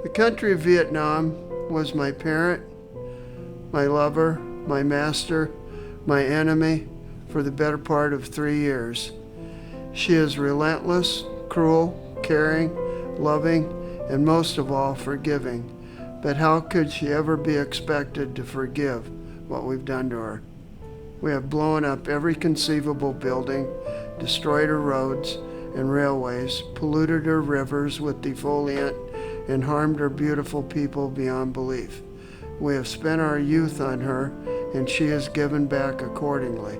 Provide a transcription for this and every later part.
The country of Vietnam was my parent, my lover, my master, my enemy for the better part of 3 years. She is relentless, cruel, caring, loving, and most of all, forgiving. But how could she ever be expected to forgive what we've done to her? We have blown up every conceivable building, destroyed her roads and railways, polluted her rivers with defoliant, and harmed her beautiful people beyond belief. We have spent our youth on her, and she has given back accordingly.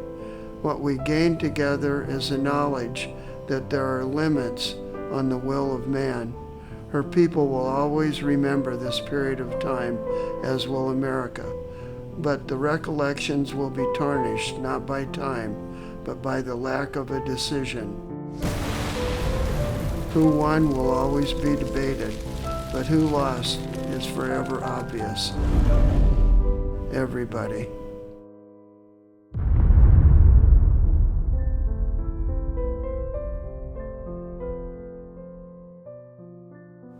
What we gained together is the knowledge that there are limits on the will of man. Her people will always remember this period of time, as will America. But the recollections will be tarnished not by time, but by the lack of a decision. Who won will always be debated, but who lost is forever obvious. Everybody.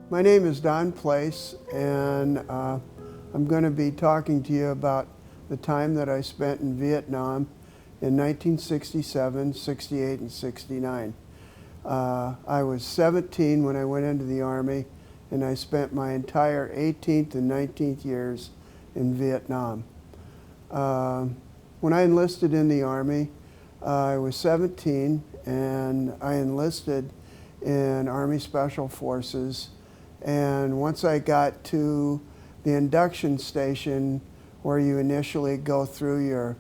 My name is Don Place, and I'm going to be talking to you about the time that I spent in Vietnam in 1967, 68, and 69. I was 17 when I went into the Army, and I spent my entire 18th and 19th years in Vietnam. When I enlisted in the Army, I was 17, and I enlisted in Army Special Forces. And once I got to the induction station where you initially go through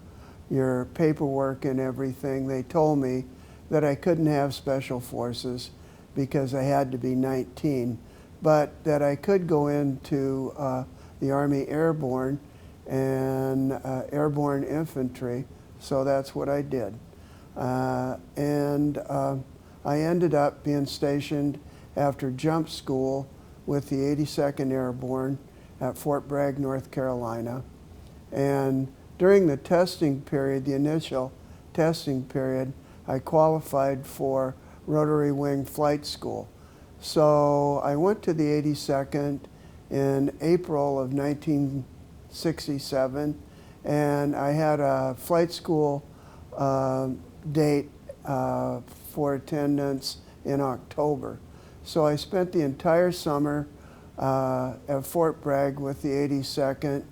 your paperwork and everything, they told me that I couldn't have Special Forces because I had to be 19, but that I could go into the Army Airborne and Airborne Infantry, so that's what I did. And I ended up being stationed after jump school with the 82nd Airborne at Fort Bragg, North Carolina. And during the testing period, the initial testing period, I qualified for Rotary Wing Flight School. So I went to the 82nd in April of 1967, and I had a flight school date for attendance in October. So I spent the entire summer at Fort Bragg with the 82nd,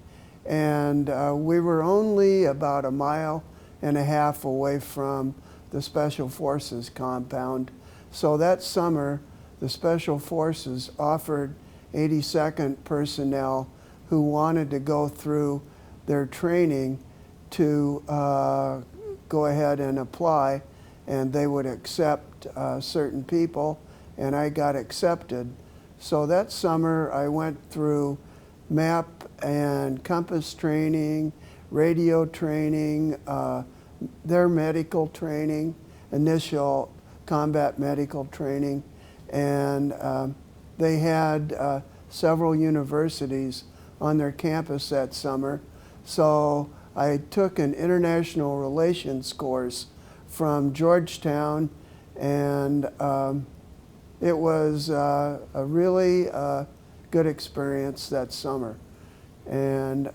and we were only about 1.5 miles away from the Special Forces compound. So that summer, the Special Forces offered 82nd personnel who wanted to go through their training to go ahead and apply, and they would accept certain people, and I got accepted. So that summer I went through map and compass training, radio training, their medical training, initial combat medical training, and they had several universities on their campus that summer. So I took an international relations course from Georgetown, and it was a really good experience that summer. And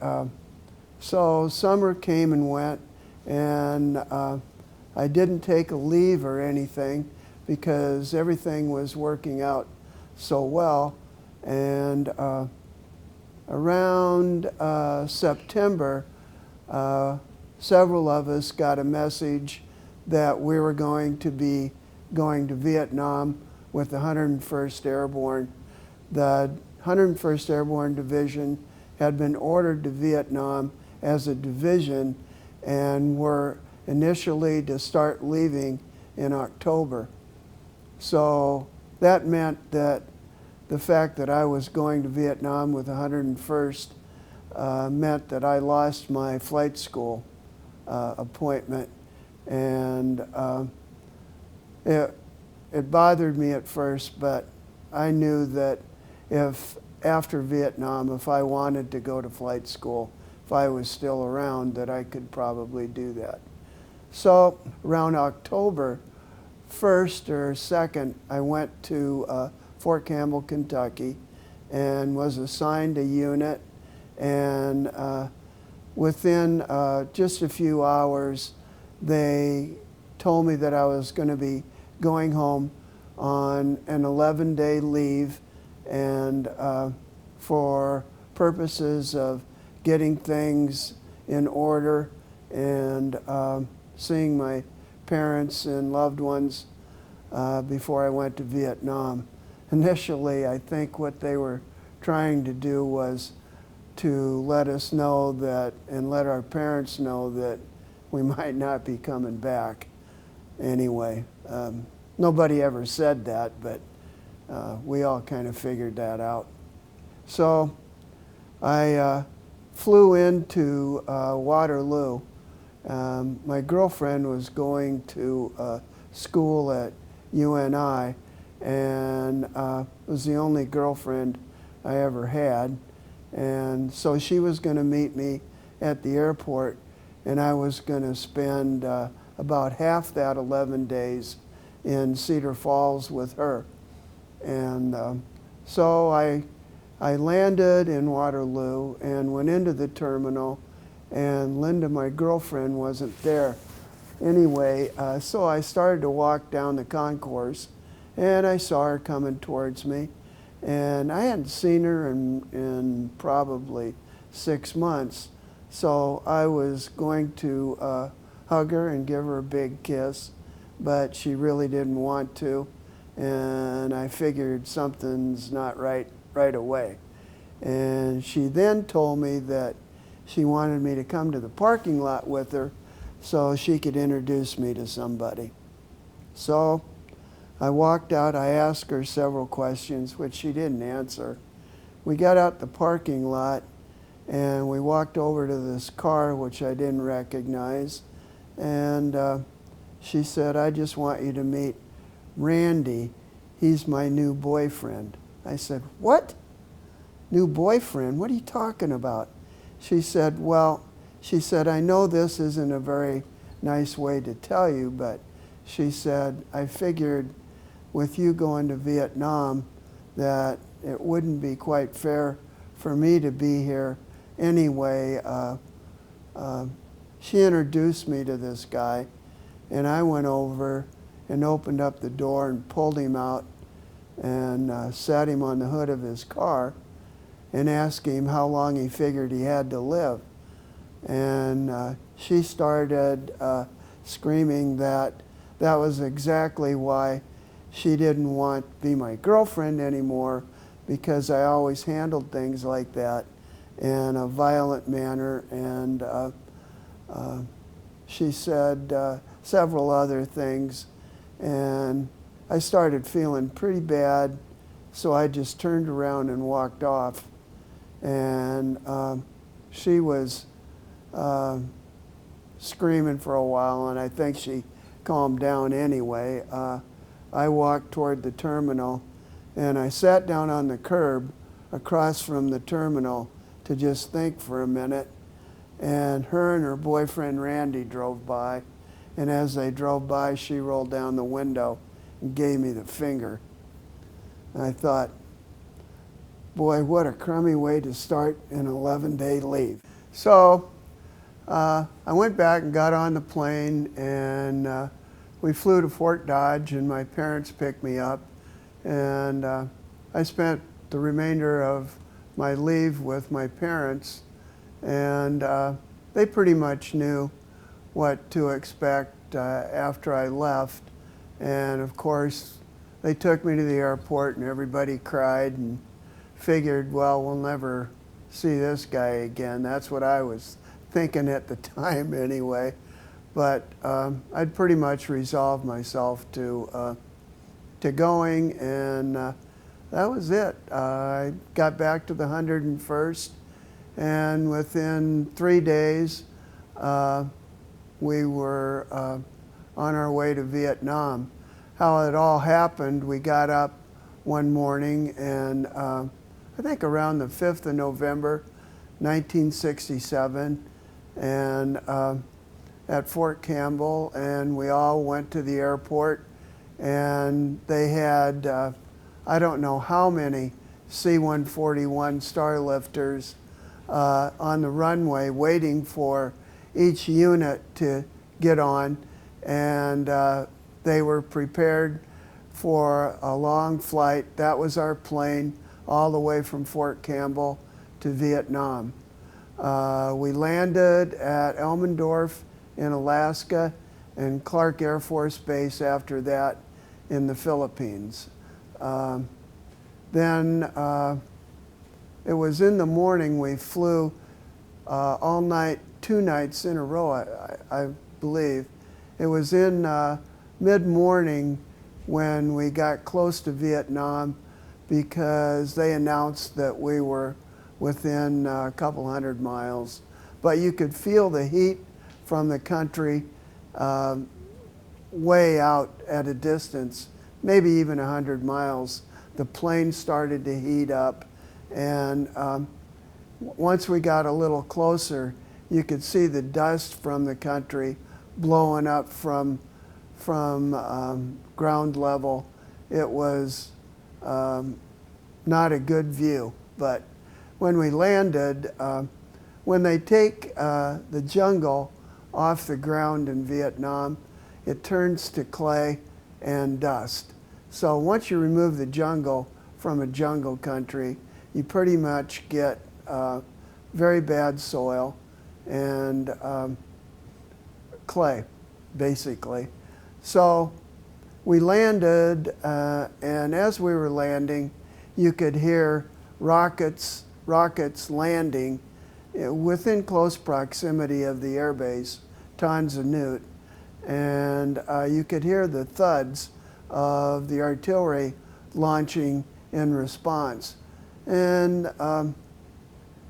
so summer came and went, and I didn't take a leave or anything because everything was working out so well. And around September, several of us got a message that we were going to be going to Vietnam with the 101st Airborne. The 101st Airborne Division had been ordered to Vietnam as a division and were initially to start leaving in October. So that meant that the fact that I was going to Vietnam with the 101st meant that I lost my flight school appointment, and it bothered me at first, but I knew that if after Vietnam, if I wanted to go to flight school, if I was still around, that I could probably do that. So around October 1st or 2nd, I went to Fort Campbell, Kentucky, and was assigned a unit. And within just a few hours, they told me that I was going to be going home on an 11-day leave, and for purposes of getting things in order and seeing my parents and loved ones before I went to Vietnam. Initially, I think what they were trying to do was to let us know that, and let our parents know that we might not be coming back anyway. Nobody ever said that, but we all kind of figured that out. So I flew into Waterloo. My girlfriend was going to school at UNI, and was the only girlfriend I ever had. And so she was going to meet me at the airport, and I was going to spend about half that 11 days in Cedar Falls with her. And so I landed in Waterloo and went into the terminal, and Linda, my girlfriend, wasn't there. Anyway, so I started to walk down the concourse, and I saw her coming towards me. And I hadn't seen her in probably 6 months, so I was going to hug her and give her a big kiss, but she really didn't want to, and I figured something's not right away. And she then told me that she wanted me to come to the parking lot with her so she could introduce me to somebody. So I walked out. I asked her several questions, which she didn't answer. We got out the parking lot, and we walked over to this car, which I didn't recognize. And she said, "I just want you to meet Randy. He's my new boyfriend." I said, "What? New boyfriend? What are you talking about?" She said, "Well," she said, "I know this isn't a very nice way to tell you, but," she said, "I figured with you going to Vietnam that it wouldn't be quite fair for me to be here anyway." She introduced me to this guy, and I went over and opened up the door and pulled him out and sat him on the hood of his car and asked him how long he figured he had to live. And she started screaming that that was exactly why she didn't want to be my girlfriend anymore, because I always handled things like that in a violent manner. And she said several other things, and I started feeling pretty bad, so I just turned around and walked off. And she was screaming for a while, and I think she calmed down anyway. I walked toward the terminal, and I sat down on the curb across from the terminal to just think for a minute. And her and her boyfriend Randy drove by, and as they drove by, she rolled down the window and gave me the finger. And I thought, boy, what a crummy way to start an 11-day leave. So I went back and got on the plane, and we flew to Fort Dodge, and my parents picked me up. And I spent the remainder of my leave with my parents, and they pretty much knew what to expect after I left. And of course, they took me to the airport, and everybody cried and figured, well, we'll never see this guy again. That's what I was thinking at the time anyway. But I'd pretty much resolved myself to going, and that was it. I got back to the 101st, and within 3 days, we were on our way to Vietnam. How it all happened, we got up one morning, and I think around the 5th of November, 1967, and at Fort Campbell, and we all went to the airport, and they had, I don't know how many C-141 Starlifters on the runway waiting for each unit to get on, and they were prepared for a long flight. That was our plane all the way from Fort Campbell to Vietnam. We landed at Elmendorf in Alaska and Clark Air Force Base after that in the Philippines. Then it was in the morning. We flew all night, 2 nights in a row, I believe. It was in mid-morning when we got close to Vietnam, because they announced that we were within a couple hundred miles. But you could feel the heat from the country way out at a distance, maybe even 100 miles. The plane started to heat up, and once we got a little closer, you could see the dust from the country blowing up from ground level. It was not a good view. But when we landed, when they take the jungle off the ground in Vietnam, it turns to clay and dust. So once you remove the jungle from a jungle country, you pretty much get very bad soil and clay, basically. So we landed, and as we were landing, you could hear rockets landing within close proximity of the airbase, Tan Son Nhut, and you could hear the thuds of the artillery launching in response. And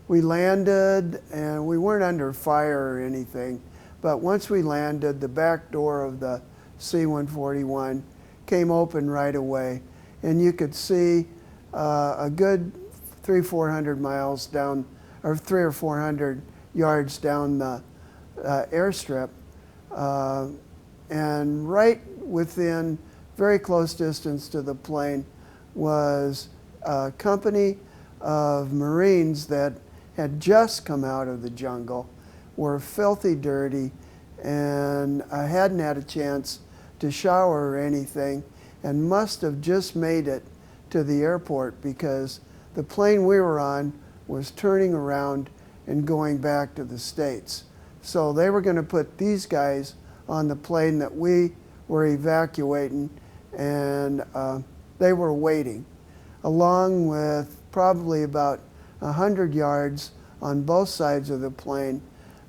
we landed, and we weren't under fire or anything, but once we landed, the back door of the C-141 came open right away, and you could see a good 300-400 miles down, or 300 or 400 yards down the airstrip, and right within very close distance to the plane was a company of Marines that had just come out of the jungle, were filthy dirty, and I hadn't had a chance to shower or anything, and must have just made it to the airport, because the plane we were on was turning around and going back to the States. So they were going to put these guys on the plane that we were evacuating, and they were waiting, along with probably about 100 yards on both sides of the plane,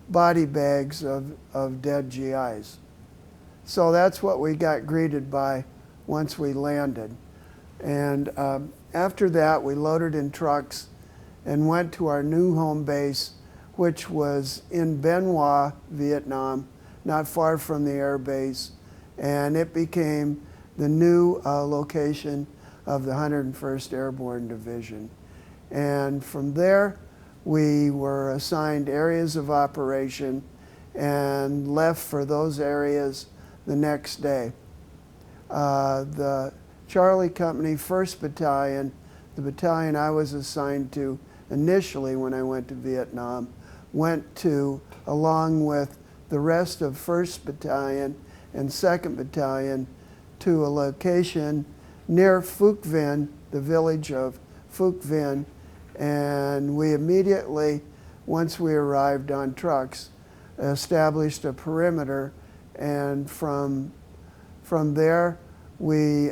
body bags of dead GIs. So that's what we got greeted by once we landed. And after that, we loaded in trucks and went to our new home base, which was in Bien Hoa, Vietnam, not far from the air base. And it became the new location of the 101st Airborne Division. And from there, we were assigned areas of operation and left for those areas the next day. The Charlie Company 1st Battalion, the battalion I was assigned to initially when I went to Vietnam, went to, along with the rest of 1st Battalion and 2nd Battalion, to a location near Phuc Vinh, the village of Phuc Vinh, and we immediately, once we arrived on trucks, established a perimeter, and from there we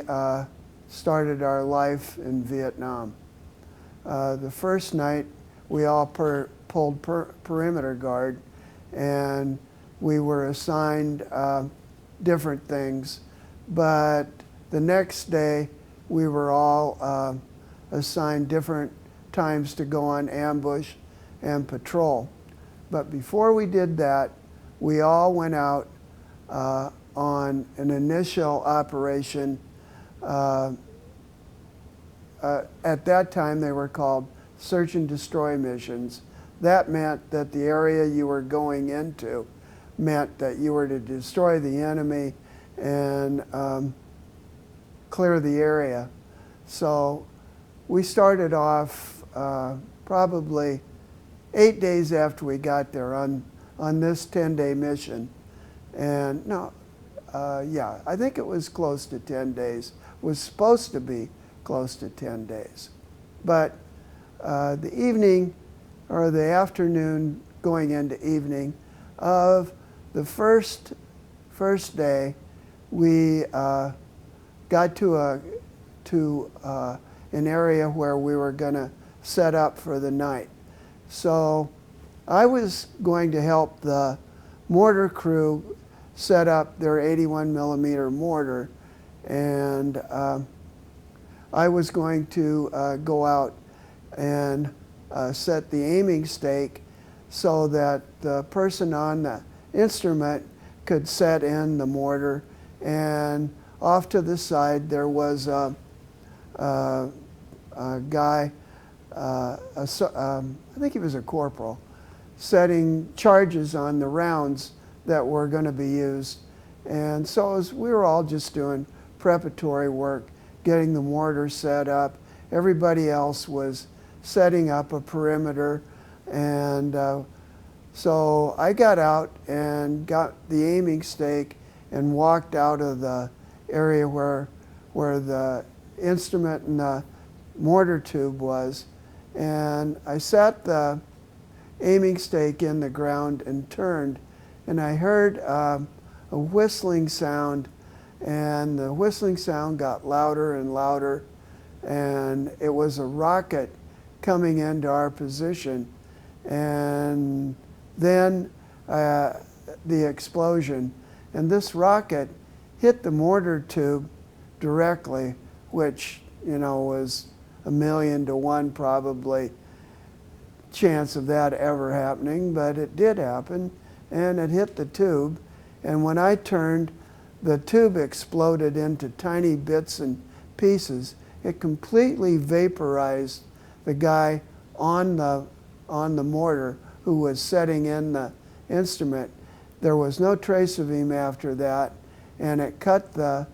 started our life in Vietnam. The first night we all pulled perimeter guard, and we were assigned different things, but the next day we were all assigned different times to go on ambush and patrol. But before we did that, we all went out on an initial operation. At that time they were called search and destroy missions. That meant that the area you were going into meant that you were to destroy the enemy and clear the area. So we started off probably 8 days after we got there on this 10-day mission. And no, yeah, I think it was close to 10 days. It was supposed to be close to 10 days. But the evening or the afternoon going into evening of the first day, we got to an area where we were going to set up for the night. So I was going to help the mortar crew set up their 81 millimeter mortar, and I was going to go out and set the aiming stake so that the person on the instrument could set in the mortar, and off to the side there was a guy, I think he was a corporal, setting charges on the rounds that were going to be used. And so as we were all just doing preparatory work, getting the mortar set up. Everybody else was setting up a perimeter, and so I got out and got the aiming stake and walked out of the area where the instrument and the mortar tube was, and I sat the aiming stake in the ground and turned, and I heard a whistling sound, and the whistling sound got louder and louder, and it was a rocket coming into our position. And then the explosion, and this rocket hit the mortar tube directly, which, you know, was 1,000,000 to 1 probably chance of that ever happening, but it did happen, and it hit the tube. And when I turned, the tube exploded into tiny bits and pieces. It completely vaporized the guy on the mortar who was setting in the instrument. There was no trace of him after that, and it cut the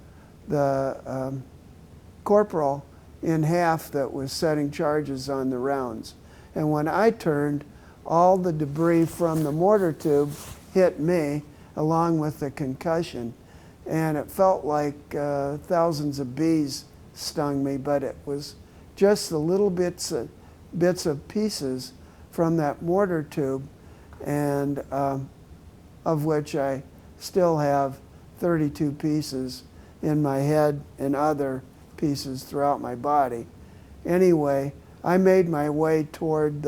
corporal in half that was setting charges on the rounds. And when I turned, all the debris from the mortar tube hit me along with the concussion, and it felt like thousands of bees stung me, but it was just the little bits of pieces from that mortar tube, and of which I still have 32 pieces in my head and other pieces throughout my body. Anyway, I made my way toward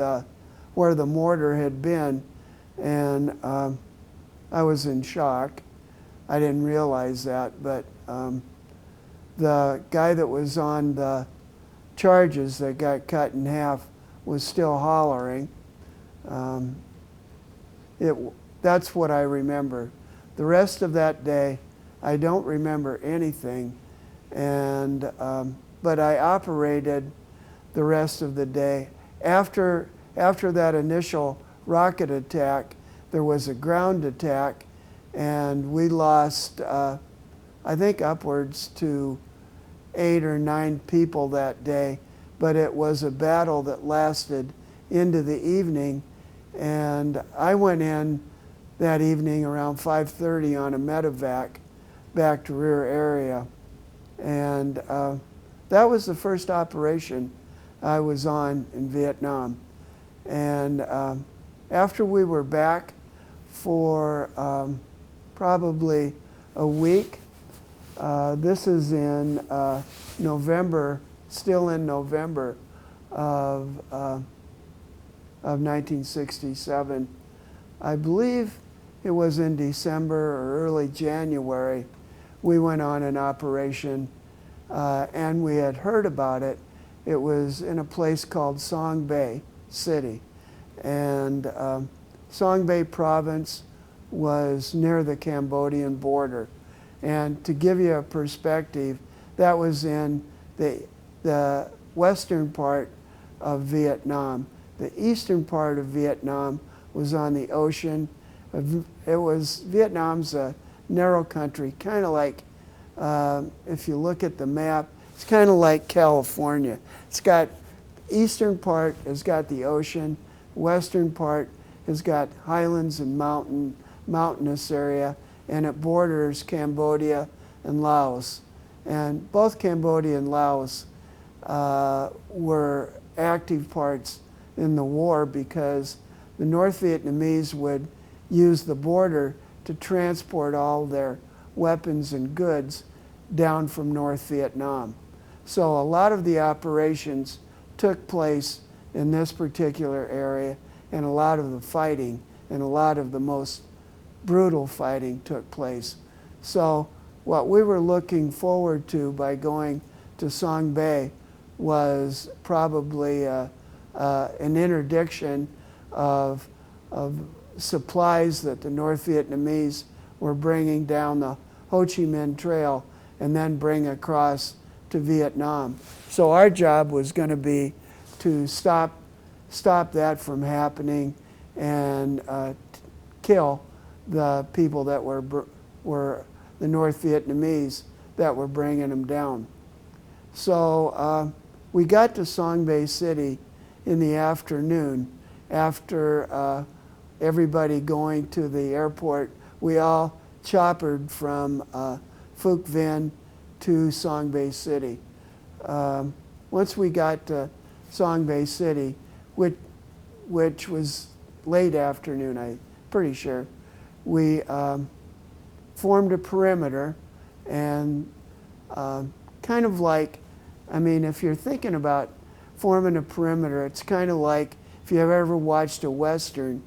where the mortar had been, and I was in shock. I didn't realize that, but the guy that was on the charges that got cut in half was still hollering. That's what I remember. The rest of that day, I don't remember anything, and but I operated the rest of the day. After that initial rocket attack, there was a ground attack, and we lost, I think, upwards to 8 or 9 people that day, but it was a battle that lasted into the evening, and I went in that evening around 5:30 on a medevac back to rear area, and that was the first operation I was on in Vietnam. And after we were back for probably a week, this is in November, still in November of 1967. I believe it was in December or early January, we went on an operation, and we had heard about it. It was in a place called Song Bay City, and Song Bay province was near the Cambodian border. And to give you a perspective, that was in the western part of Vietnam. The eastern part of Vietnam was on the ocean. Vietnam's a narrow country, kind of like, if you look at the map, it's kind of like California. It's got eastern part has got the ocean, western part has got highlands and mountainous area, and it borders Cambodia and Laos. And both Cambodia and Laos were active parts in the war because the North Vietnamese would use the border to transport all their weapons and goods down from North Vietnam. So a lot of the operations took place in this particular area, and a lot of the fighting and a lot of the most brutal fighting took place. So what we were looking forward to by going to Song Bay was probably an interdiction of supplies that the North Vietnamese were bringing down the Ho Chi Minh Trail and then bring across to Vietnam. So our job was going to be to stop that from happening and kill the people that were the North Vietnamese that were bringing them down. So we got to Song Bay City in the afternoon after everybody going to the airport. We all choppered from Phuc Vinh to Song Bay City. Once we got to Song Bay City, which was late afternoon, I'm pretty sure, we formed a perimeter and kind of like, I mean, if you're thinking about forming a perimeter, it's kind of like if you have ever watched a Western,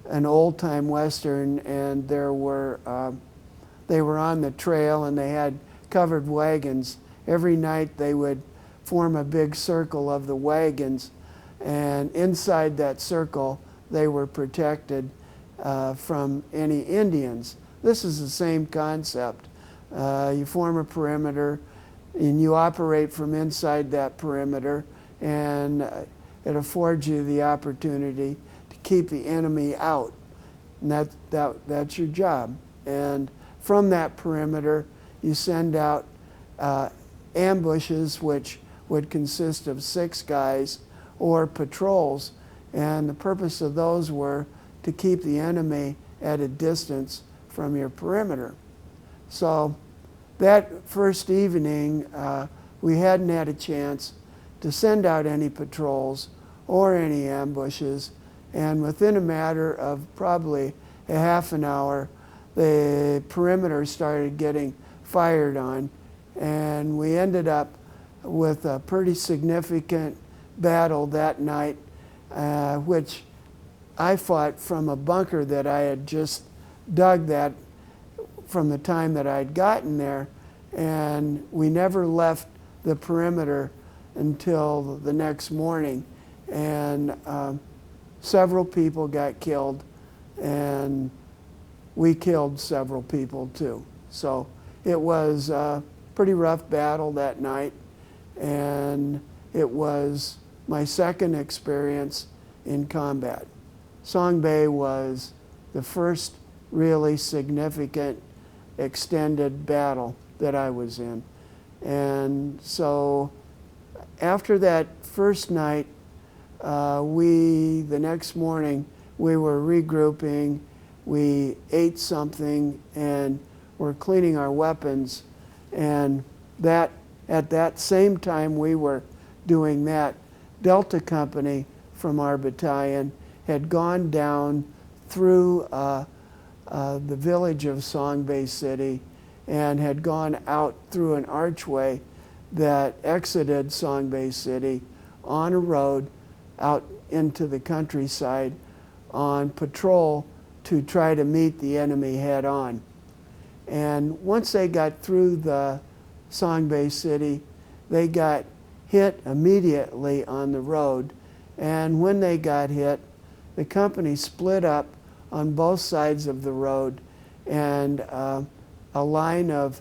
an old-time Western, and they were on the trail and they had covered wagons. Every night they would form a big circle of the wagons, and inside that circle they were protected from any Indians. This is the same concept. You form a perimeter and you operate from inside that perimeter, and it affords you the opportunity to keep the enemy out. And that's your job. And from that perimeter, you send out ambushes, which would consist of 6 guys, or patrols. And the purpose of those were to keep the enemy at a distance from your perimeter. So that first evening, we hadn't had a chance to send out any patrols or any ambushes, and within a matter of probably a half an hour, the perimeter started getting fired on, and we ended up with a pretty significant battle that night, which I fought from a bunker that I had just dug that from the time that I'd gotten there, and we never left the perimeter until the next morning, and several people got killed, and we killed several people too. So it was a pretty rough battle that night, and it was my second experience in combat. Song Bay was the first really significant extended battle that I was in. And so after that first night, the next morning, we were regrouping, we ate something, and we're cleaning our weapons. And at that same time we were doing that, Delta Company from our battalion had gone down through the village of Song Bay City and had gone out through an archway that exited Song Bay City on a road out into the countryside on patrol to try to meet the enemy head on. And once they got through the Song Bay City, they got hit immediately on the road. And when they got hit, the company split up on both sides of the road, and a line of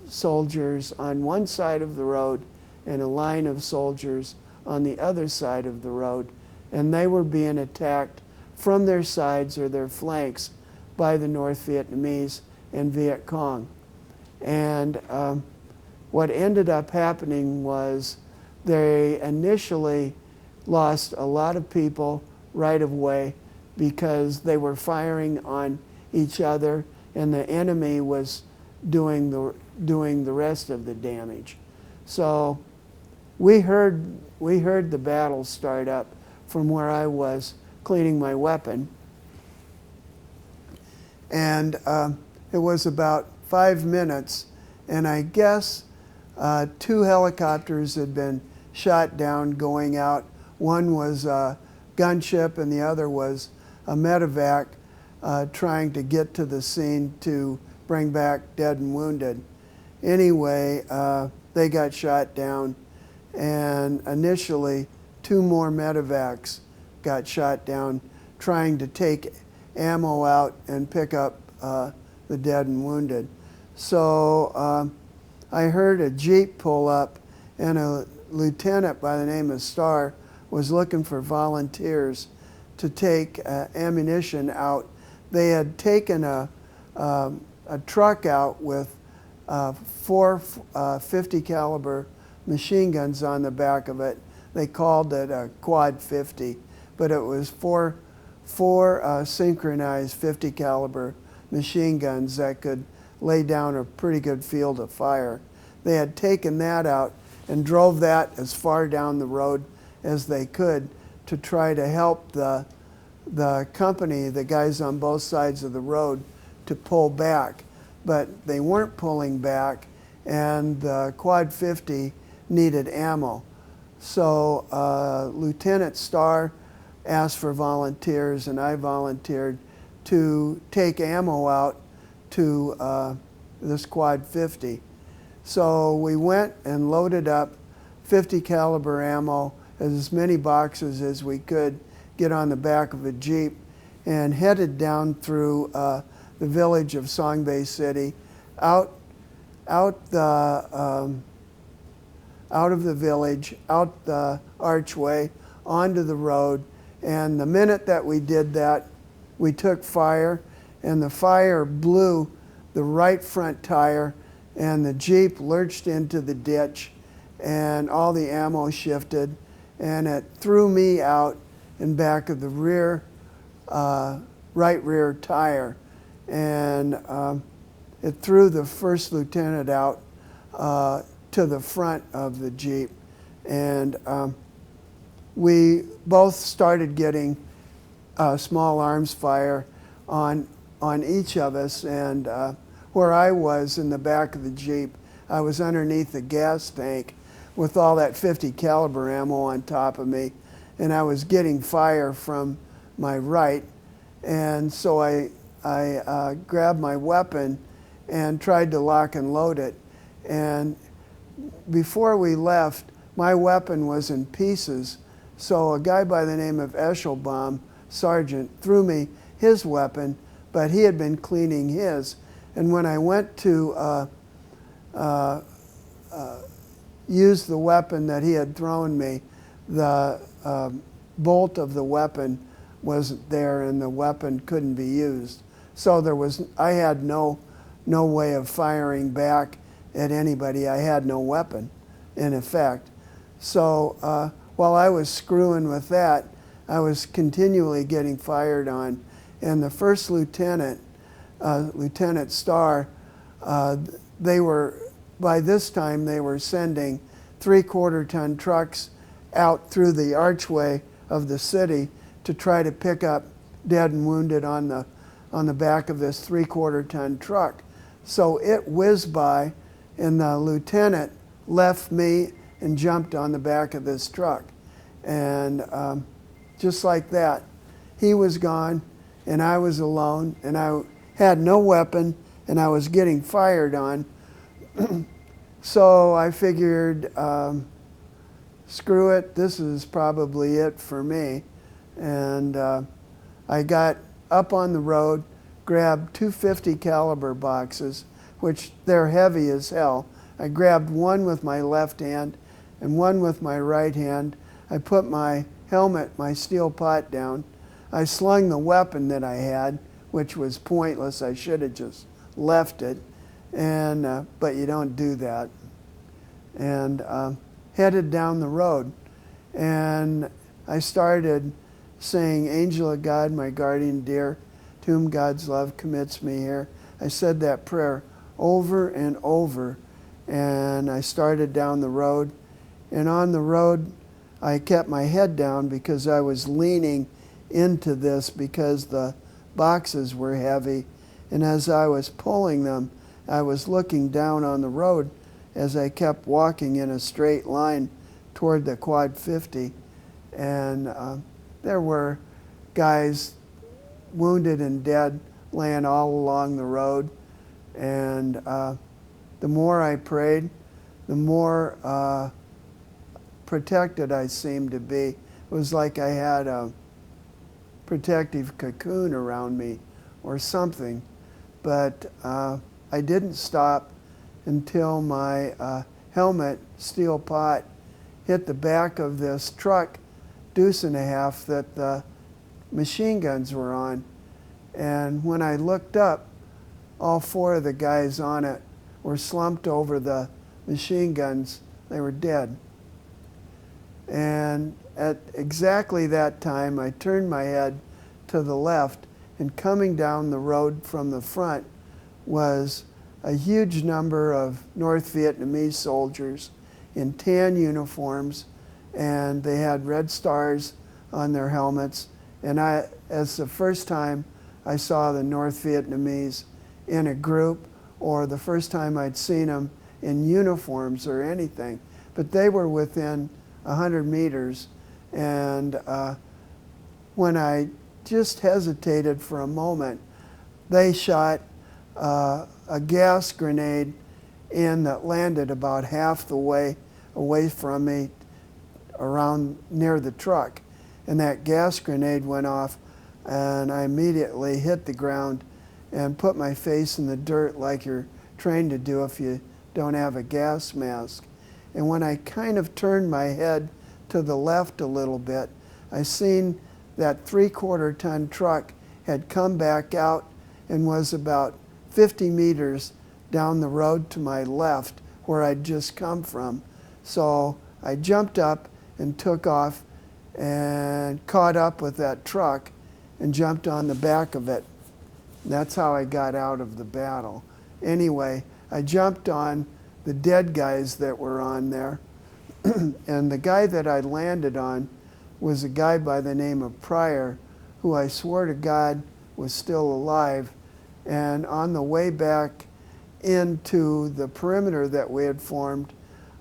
soldiers on one side of the road and a line of soldiers on the other side of the road. And they were being attacked from their sides or their flanks by the North Vietnamese and Viet Cong. And what ended up happening was they initially lost a lot of people right away because they were firing on each other, and the enemy was doing the rest of the damage. So we heard the battle start up from where I was cleaning my weapon, and it was about 5 minutes, and I guess 2 helicopters had been shot down going out. One was a gunship and the other was a medevac trying to get to the scene to bring back dead and wounded. Anyway, they got shot down, and initially 2 more medevacs got shot down trying to take ammo out and pick up the dead and wounded. So I heard a Jeep pull up, and a lieutenant by the name of Starr was looking for volunteers to take ammunition out. They had taken a truck out with 4 50 caliber machine guns on the back of it. They called it a quad 50, but it was four synchronized 50 caliber machine guns that could lay down a pretty good field of fire. They had taken that out and drove that as far down the road as they could to try to help the company, the guys on both sides of the road, to pull back. But they weren't pulling back, and the quad 50 needed ammo. So Lieutenant Starr asked for volunteers, and I volunteered to take ammo out to this quad 50. So we went and loaded up 50 caliber ammo, as many boxes as we could get on the back of a Jeep, and headed down through the village of Song Bay City, out of the village, out the archway, onto the road. And the minute that we did that, we took fire, and the fire blew the right front tire, and the Jeep lurched into the ditch, and all the ammo shifted, and it threw me out in back of the rear, right rear tire. And it threw the first lieutenant out to the front of the Jeep. And we both started getting small arms fire on each of us. And where I was in the back of the Jeep, I was underneath the gas tank with all that 50 caliber ammo on top of me, and I was getting fire from my right. And so I grabbed my weapon and tried to lock and load it. And before we left, my weapon was in pieces. So a guy by the name of Eschelbaum, sergeant, threw me his weapon, but he had been cleaning his. And when I went to use the weapon that he had thrown me, the bolt of the weapon wasn't there, and the weapon couldn't be used. So I had no way of firing back at anybody. I had no weapon, in effect. So while I was screwing with that, I was continually getting fired on. And the first lieutenant, Lieutenant Starr, by this time they were sending 3/4 ton trucks out through the archway of the city to try to pick up dead and wounded on the back of this 3/4 ton truck. So it whizzed by, and the lieutenant left me and jumped on the back of this truck. And just like that, he was gone, and I was alone, and I had no weapon, and I was getting fired on. So I figured, screw it, this is probably it for me. And I got up on the road, grabbed 250 caliber boxes, which they're heavy as hell. I grabbed one with my left hand and one with my right hand. I put my helmet, my steel pot down. I slung the weapon that I had, which was pointless. I should have just left it, but you don't do that. And headed down the road. And I started saying, "Angel of God, my guardian dear, to whom God's love commits me here." I said that prayer over and over, and I started down the road. And on the road, I kept my head down because I was leaning into this because the boxes were heavy. And as I was pulling them, I was looking down on the road as I kept walking in a straight line toward the Quad 50. And there were guys wounded and dead laying all along the road. And the more I prayed, the more protected I seemed to be. It was like I had a protective cocoon around me or something. But I didn't stop until my helmet, steel pot, hit the back of this truck, deuce and a half, that the machine guns were on. And when I looked up, all four of the guys on it were slumped over the machine guns. They were dead. And at exactly that time, I turned my head to the left, and coming down the road from the front was a huge number of North Vietnamese soldiers in tan uniforms, and they had red stars on their helmets. And as the first time I saw the North Vietnamese in a group, or the first time I'd seen them in uniforms or anything, but they were within 100 meters. And when I just hesitated for a moment, they shot a gas grenade in that landed about half the way away from me, around near the truck. And that gas grenade went off, and I immediately hit the ground and put my face in the dirt like you're trained to do if you don't have a gas mask. And when I kind of turned my head to the left a little bit, I seen that 3/4 ton truck had come back out and was about 50 meters down the road to my left where I'd just come from. So I jumped up and took off and caught up with that truck and jumped on the back of it. That's how I got out of the battle. Anyway, I jumped on the dead guys that were on there. And the guy that I landed on was a guy by the name of Pryor, who I swore to God was still alive. And on the way back into the perimeter that we had formed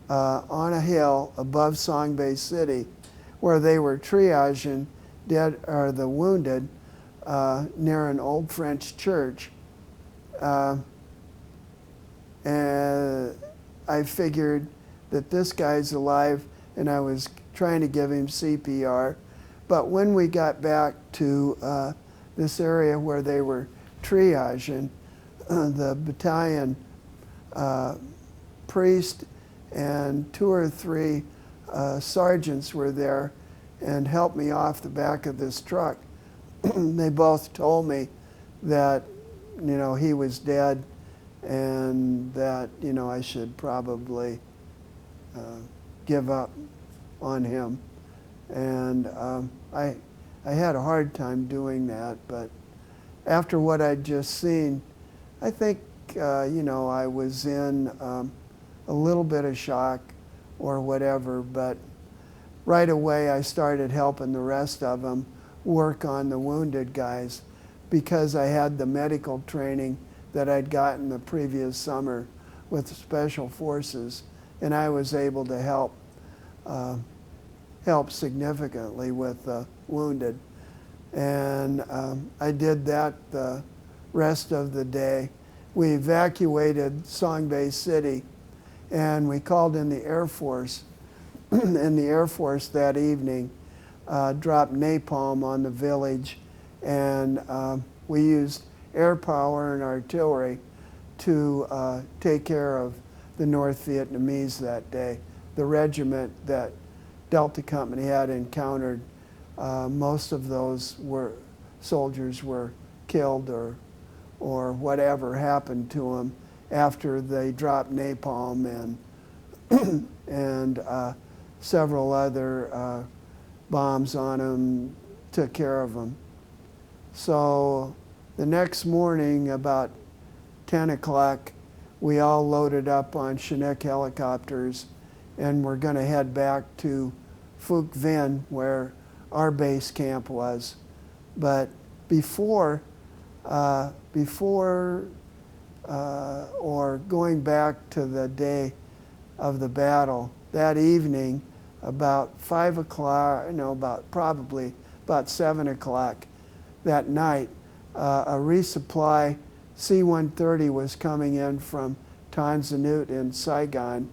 on a hill above Song Bay City, where they were triaging dead or the wounded near an old French church. And I figured that this guy's alive, and I was trying to give him CPR. But when we got back to this area where they were triaging, the battalion priest and 2 or 3 sergeants were there and helped me off the back of this truck. They both told me that, you know, he was dead and that, you know, I should probably give up on him. And I had a hard time doing that, but after what I'd just seen, I think, you know, I was in a little bit of shock or whatever, but right away I started helping the rest of them work on the wounded guys because I had the medical training that I'd gotten the previous summer with Special Forces, and I was able to help significantly with the wounded. And I did that the rest of the day. We evacuated Song Bay City, and we called in the Air Force. And the Air Force that evening dropped napalm on the village, and we used air power and artillery to take care of the North Vietnamese that day. The regiment that Delta Company had encountered, most of those soldiers were killed or whatever happened to them after they dropped napalm and several other bombs on them, took care of them. So the next morning, about 10 o'clock, we all loaded up on Chinook helicopters, and we're going to head back to Phuc Vinh, where our base camp was. But before or going back to the day of the battle, that evening, about 5 o'clock, probably about 7 o'clock that night, a resupply C-130 was coming in from Tan Son Nhut in Saigon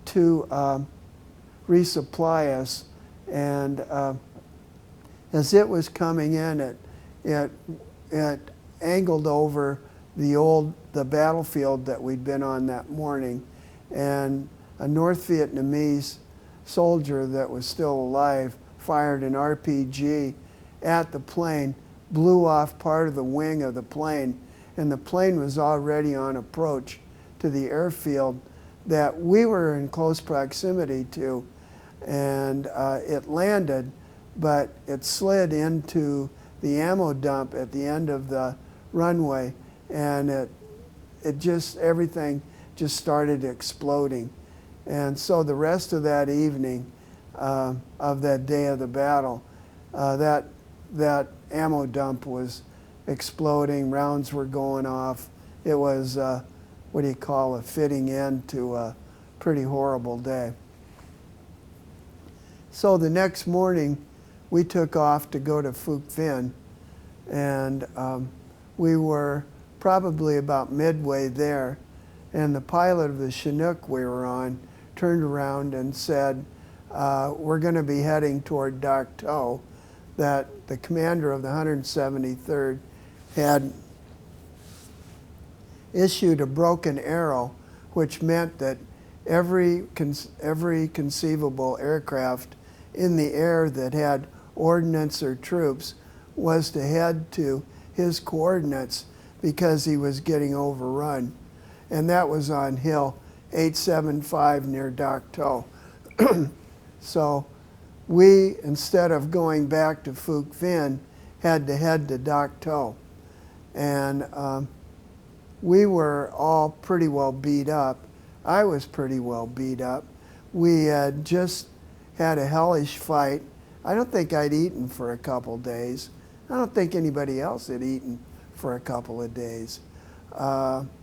to resupply us. And as it was coming in, it angled over the battlefield that we'd been on that morning, and a North Vietnamese soldier that was still alive fired an RPG at the plane, blew off part of the wing of the plane, and the plane was already on approach to the airfield that we were in close proximity to, and it landed, but it slid into the ammo dump at the end of the runway, and everything just started exploding. And so the rest of that evening of that day of the battle, that ammo dump was exploding, rounds were going off. It was, a fitting end to a pretty horrible day. So the next morning, we took off to go to Phuc Vinh, and we were probably about midway there, and the pilot of the Chinook we were on turned around and said, we're going to be heading toward Dak To, that the commander of the 173rd had issued a broken arrow, which meant that every conceivable aircraft in the air that had ordnance or troops was to head to his coordinates because he was getting overrun. And that was on Hill 875 near Dak To. So we, instead of going back to Phuc Vinh, had to head to Dak To. And we were all pretty well beat up. I was pretty well beat up. We had just had a hellish fight. I don't think I'd eaten for a couple days. I don't think anybody else had eaten for a couple of days.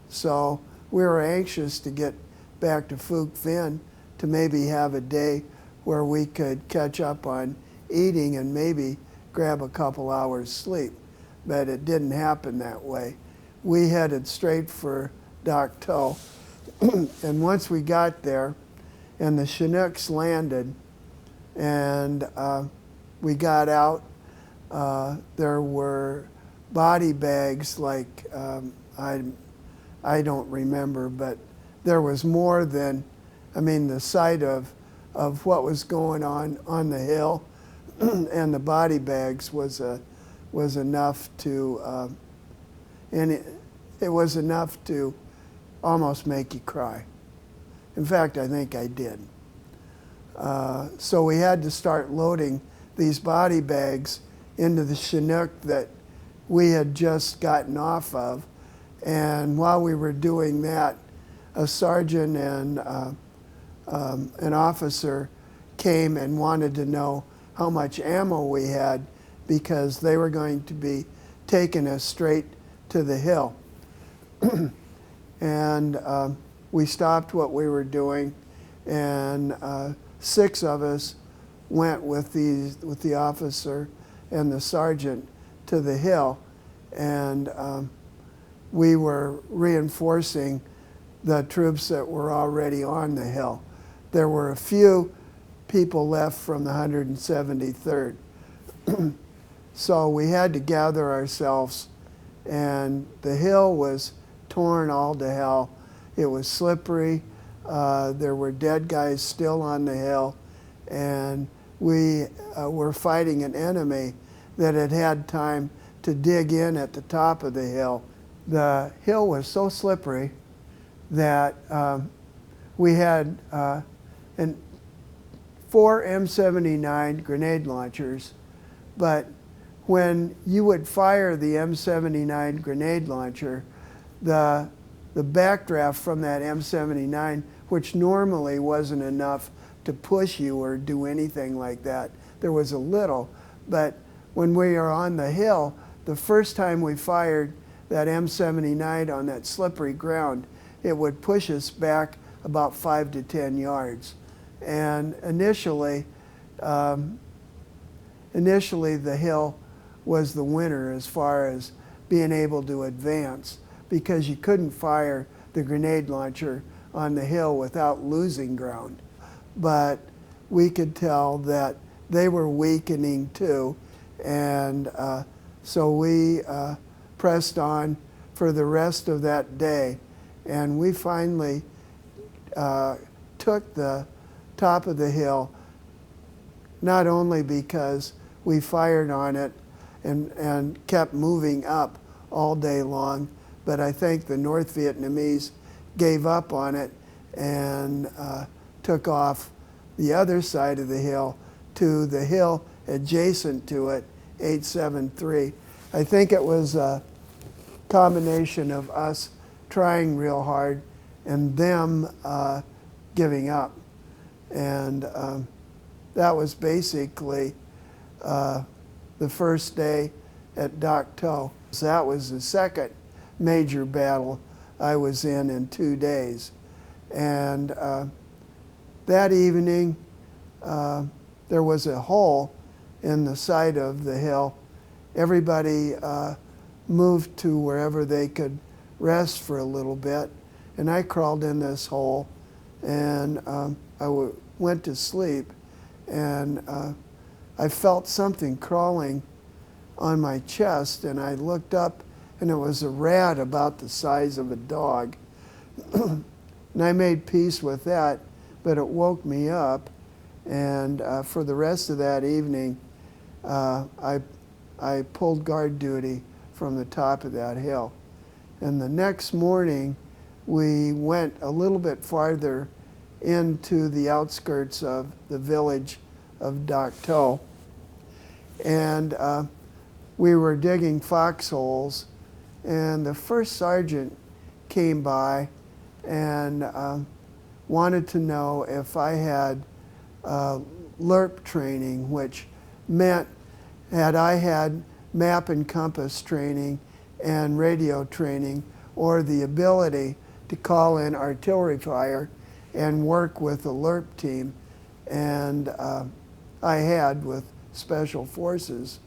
So we were anxious to get back to Phuc Vinh to maybe have a day where we could catch up on eating and maybe grab a couple hours sleep. But it didn't happen that way. We headed straight for Dak To. And once we got there and the Chinooks landed and we got out, there were body bags like, I don't remember, but there was more than, the sight of what was going on the hill and the body bags was enough to, it was enough to almost make you cry. In fact, I think I did. So we had to start loading these body bags into the Chinook that we had just gotten off of. And while we were doing that, a sergeant and an officer came and wanted to know how much ammo we had because they were going to be taking us straight to the hill. And we stopped what we were doing, and 6 of us went with the officer and the sergeant to the hill, and we were reinforcing the troops that were already on the hill. There were a few people left from the 173rd. So we had to gather ourselves, and the hill was torn all to hell. It was slippery. There were dead guys still on the hill, and we were fighting an enemy that had had time to dig in at the top of the hill. The hill was so slippery that we had and 4 M79 grenade launchers, but when you would fire the M79 grenade launcher, the backdraft from that M79, which normally wasn't enough to push you or do anything like that, there was a little, but when we are on the hill, the first time we fired that M79 on that slippery ground, it would push us back about 5 to 10 yards. And initially the hill was the winner as far as being able to advance, because you couldn't fire the grenade launcher on the hill without losing ground. But we could tell that they were weakening too, and so we pressed on for the rest of that day, and we finally took the top of the hill, not only because we fired on it and kept moving up all day long, but I think the North Vietnamese gave up on it and took off the other side of the hill to the hill adjacent to it, 873. I think it was a combination of us trying real hard and them giving up. And that was basically the first day at Dak To. So that was the second major battle I was in 2 days. And that evening, there was a hole in the side of the hill. Everybody moved to wherever they could rest for a little bit. And I crawled in this hole, and went to sleep. And I felt something crawling on my chest, and I looked up, and it was a rat about the size of a dog. And I made peace with that, but it woke me up. And for the rest of that evening, I pulled guard duty from the top of that hill. And the next morning, we went a little bit farther into the outskirts of the village of Dak To. And we were digging foxholes, and the first sergeant came by and wanted to know if I had LERP training, which meant had I had map and compass training and radio training, or the ability to call in artillery fire and work with the LERP team. And I had with Special Forces.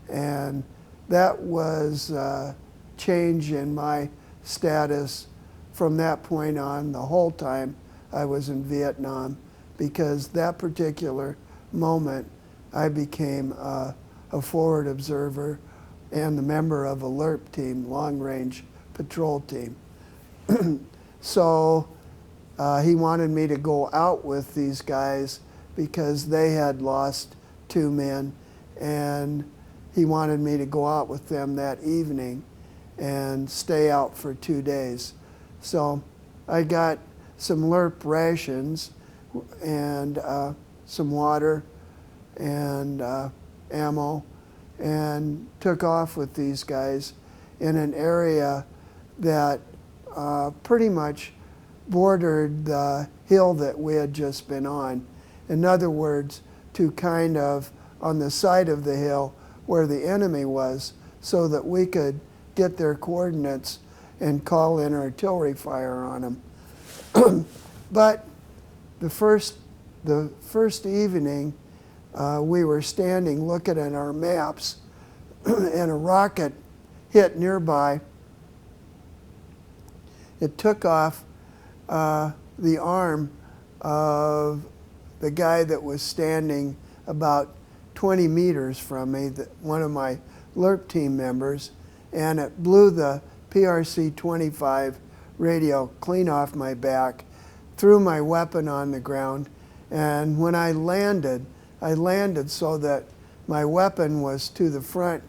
And that was a change in my status from that point on the whole time I was in Vietnam, because that particular moment I became a forward observer and the member of a LERP team, long range patrol team. So he wanted me to go out with these guys because they had lost 2 men, and he wanted me to go out with them that evening and stay out for 2 days. So I got some LERP rations and some water and ammo, and took off with these guys in an area that pretty much bordered the hill that we had just been on. In other words, to kind of on the side of the hill where the enemy was, so that we could get their coordinates and call in artillery fire on them. But the first evening, we were standing looking at our maps, and a rocket hit nearby. It took off the arm of the guy that was standing about 20 meters from me, one of my LERP team members, and it blew the PRC-25 radio clean off my back, threw my weapon on the ground, and when I landed so that my weapon was to the front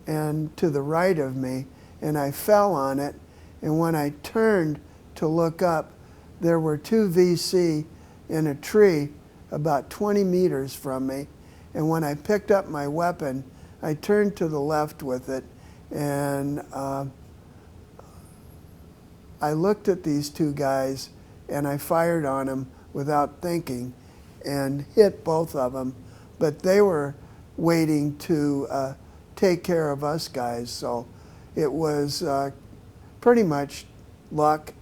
and to the right of me, and I fell on it, and when I turned to look up, there were 2 VC in a tree about 20 meters from me. And when I picked up my weapon, I turned to the left with it, and I looked at these two guys, and I fired on them without thinking and hit both of them. But they were waiting to take care of us guys, so it was pretty much luck.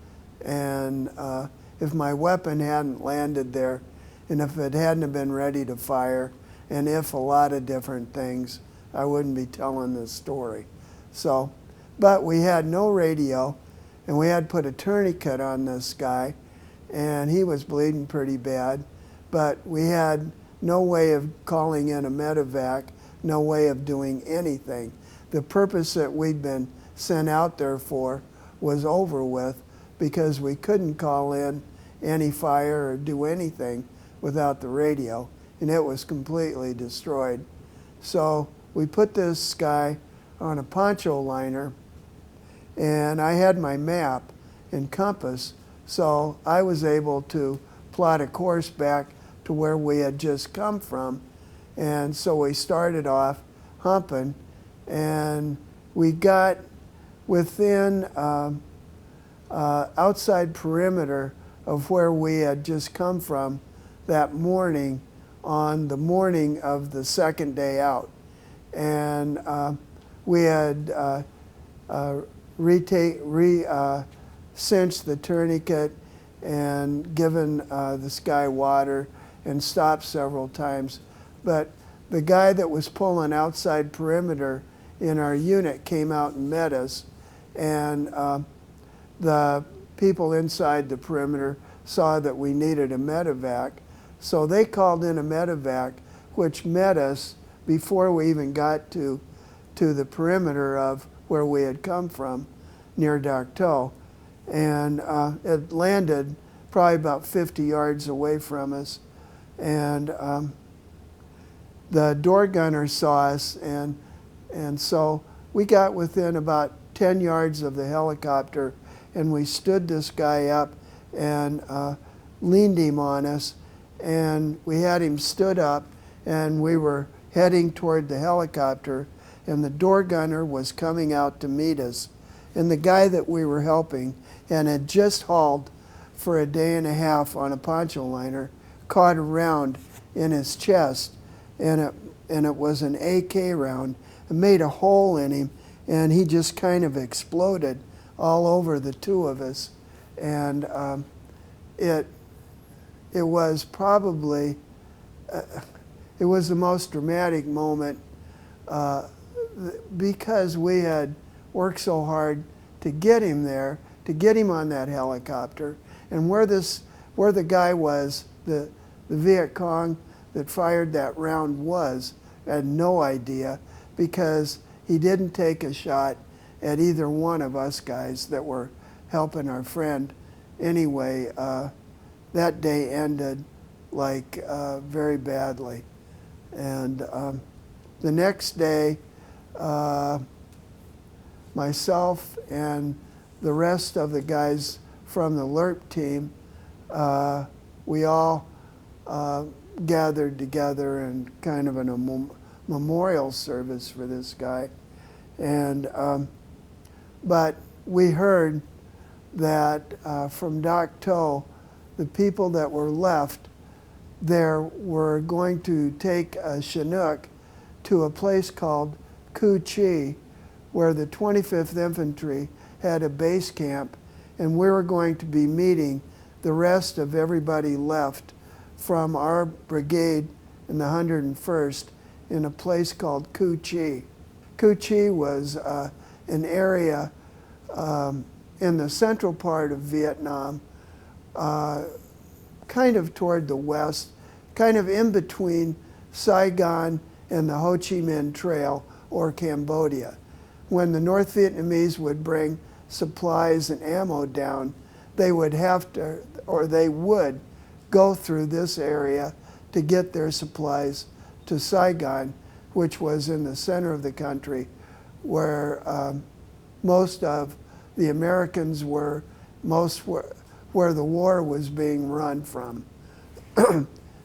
And if my weapon hadn't landed there, and if it hadn't have been ready to fire, and if a lot of different things, I wouldn't be telling this story. So, but we had no radio, and we had put a tourniquet on this guy, and he was bleeding pretty bad, but we had no way of calling in a medevac, no way of doing anything. The purpose that we'd been sent out there for was over with, because we couldn't call in any fire or do anything without the radio, and it was completely destroyed. So we put this guy on a poncho liner, and I had my map and compass, so I was able to plot a course back to where we had just come from. And so we started off humping, and we got within outside perimeter of where we had just come from that morning, on the morning of the second day out. And we had cinched the tourniquet and given this guy water and stopped several times. But the guy that was pulling outside perimeter in our unit came out and met us, and the people inside the perimeter saw that we needed a medevac. So they called in a medevac, which met us before we even got to the perimeter of where we had come from, near Darktow. And it landed probably about 50 yards away from us. And the door gunner saw us, and so we got within about 10 yards of the helicopter, and we stood this guy up and leaned him on us, and we had him stood up, and we were heading toward the helicopter, and the door gunner was coming out to meet us. And the guy that we were helping and had just hauled for a day and a half on a poncho liner caught a round in his chest, and it was an AK round. It made a hole in him, and he just kind of exploded all over the two of us. And it was probably, it was the most dramatic moment because we had worked so hard to get him there, to get him on that helicopter. And where the guy was, the Viet Cong that fired that round was, I had no idea, because he didn't take a shot at either one of us guys that were helping our friend. Anyway, that day ended like very badly. And the next day, myself and the rest of the guys from the LERP team, we all gathered together in kind of a memorial service for this guy. And but we heard that from Darktow, the people that were left there were going to take a Chinook to a place called Cu Chi, where the 25th Infantry had a base camp, and we were going to be meeting the rest of everybody left from our brigade in the 101st in a place called Cu Chi. Cu Chi was an area in the central part of Vietnam, kind of toward the west, kind of in between Saigon and the Ho Chi Minh Trail or Cambodia. When the North Vietnamese would bring supplies and ammo down, they would have to, or they would go through this area to get their supplies to Saigon, which was in the center of the country, where most of the Americans were, where the war was being run from.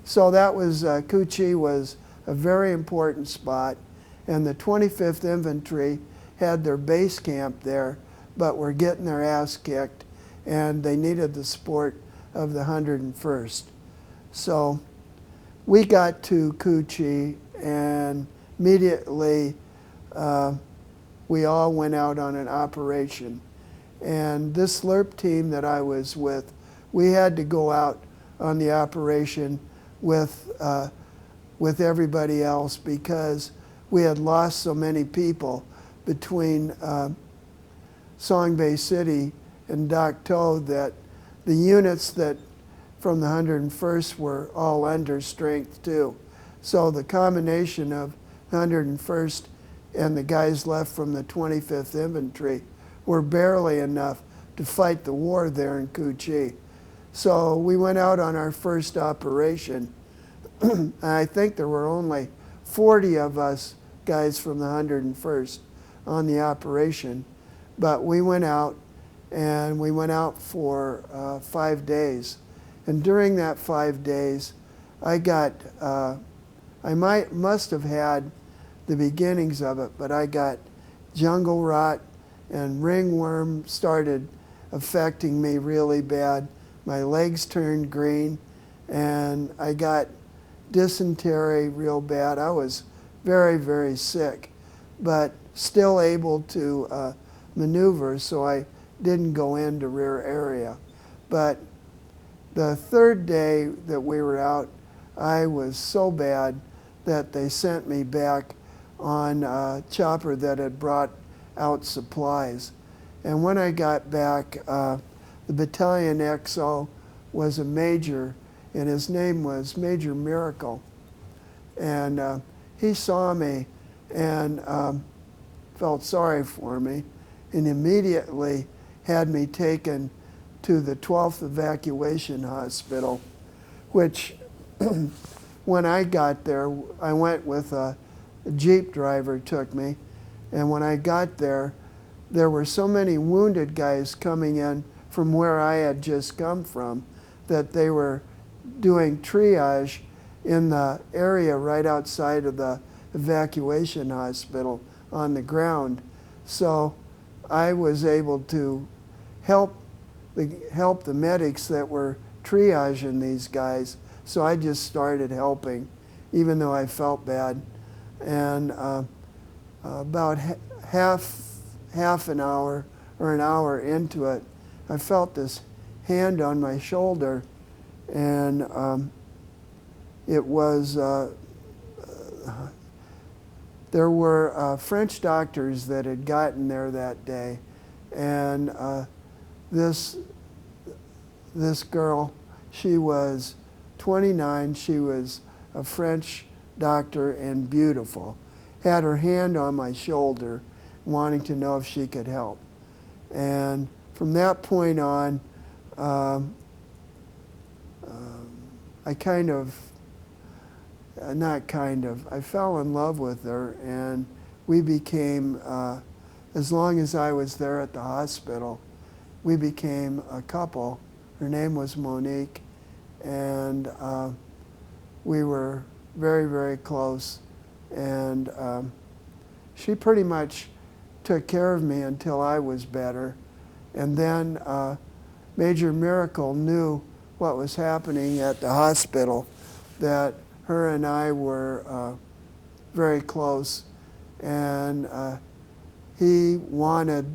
So that was, Cu-Chi was a very important spot, and the 25th Infantry had their base camp there, but were getting their ass kicked, and they needed the support of the 101st. So we got to Cu-Chi, and immediately we all went out on an operation. And this LRP team that I was with, we had to go out on the operation with everybody else because we had lost so many people between Song Bay City and Dak To that the units that from the 101st were all under strength too. So the combination of the 101st and the guys left from the 25th Infantry were barely enough to fight the war there in Cu-Chi. So we went out on our first operation. And I think there were only 40 of us guys from the 101st on the operation. But we went out, and we went out for 5 days. And during that 5 days, I got, I must have had the beginnings of it, but I got jungle rot, and ringworm started affecting me really bad. My legs turned green, and I got dysentery real bad. I was very, very sick, but still able to maneuver, so I didn't go into rear area. But the third day that we were out, I was so bad that they sent me back on a chopper that had brought out supplies. And when I got back, the battalion XO was a major, and his name was Major Miracle. And he saw me and felt sorry for me, and immediately had me taken to the 12th Evacuation Hospital, which when I got there, I went with a Jeep driver took me, and when I got there, there were so many wounded guys coming in from where I had just come from that they were doing triage in the area right outside of the evacuation hospital on the ground. So I was able to help the medics that were triaging these guys. So I just started helping, even though I felt bad. And about half an hour or an hour into it, I felt this hand on my shoulder, and it was, there were French doctors that had gotten there that day, and this girl, she was 29, she was a French doctor and beautiful, had her hand on my shoulder, wanting to know if she could help. And from that point on, I fell in love with her, and we became, as long as I was there at the hospital, we became a couple. Her name was Monique, and we were very, very close. And she pretty much took care of me until I was better. And then Major Miracle knew what was happening at the hospital, that her and I were very close, and he wanted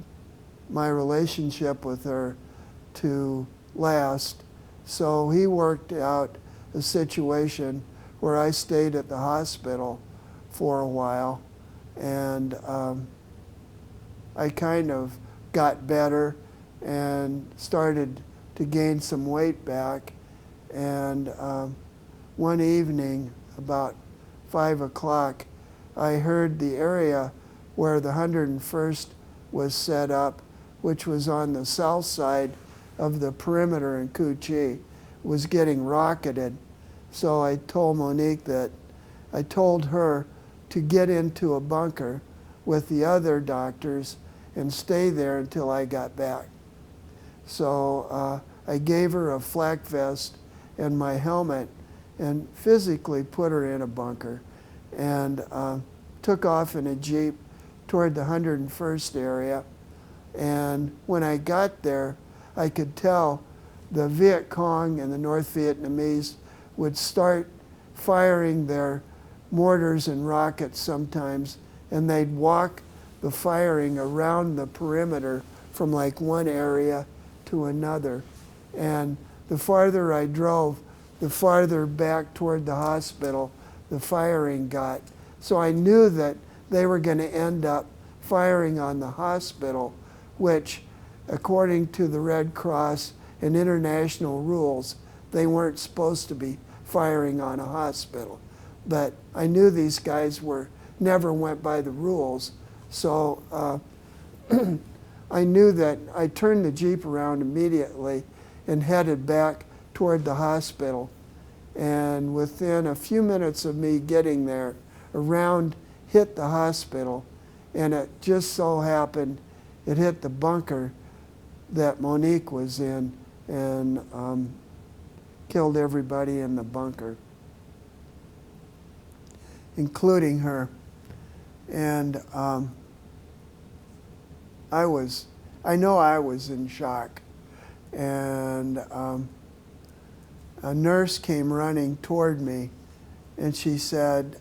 my relationship with her to last. So he worked out a situation where I stayed at the hospital for a while, and I kind of got better and started to gain some weight back. And one evening, about 5 o'clock, I heard the area where the 101st was set up, which was on the south side of the perimeter in Cu-Chi, was getting rocketed. So I told Monique that, I told her to get into a bunker with the other doctors and stay there until I got back. So I gave her a flak vest and my helmet, and physically put her in a bunker, and took off in a Jeep toward the 101st area. And when I got there, I could tell the Viet Cong and the North Vietnamese would start firing their mortars and rockets sometimes, and they'd walk the firing around the perimeter from like one area to another. And the farther I drove, the farther back toward the hospital the firing got. So I knew that they were going to end up firing on the hospital, which, according to the Red Cross and international rules, they weren't supposed to be firing on a hospital. But I knew these guys never went by the rules, so I knew that I turned the Jeep around immediately and headed back toward the hospital. And within a few minutes of me getting there, a round hit the hospital, and it just so happened it hit the bunker that Monique was in and killed everybody in the bunker, including her. And I know I was in shock. And a nurse came running toward me, and she said,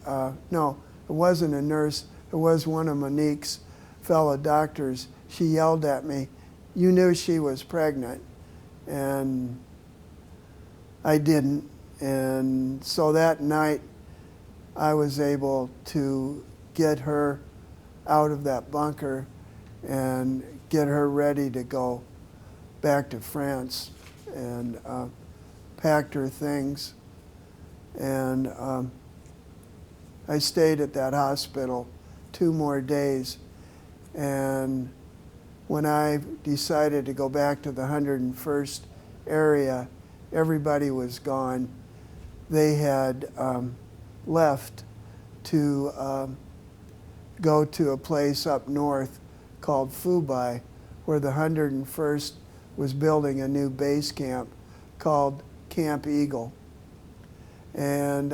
no, it wasn't a nurse, it was one of Monique's fellow doctors. She yelled at me, "You knew she was pregnant." And I didn't. And so that night, I was able to get her out of that bunker and get her ready to go back to France, and packed her things. And I stayed at that hospital 2 more days. And when I decided to go back to the 101st area, everybody was gone. They had left to go to a place up north called Phu, where the 101st was building a new base camp called Camp Eagle. And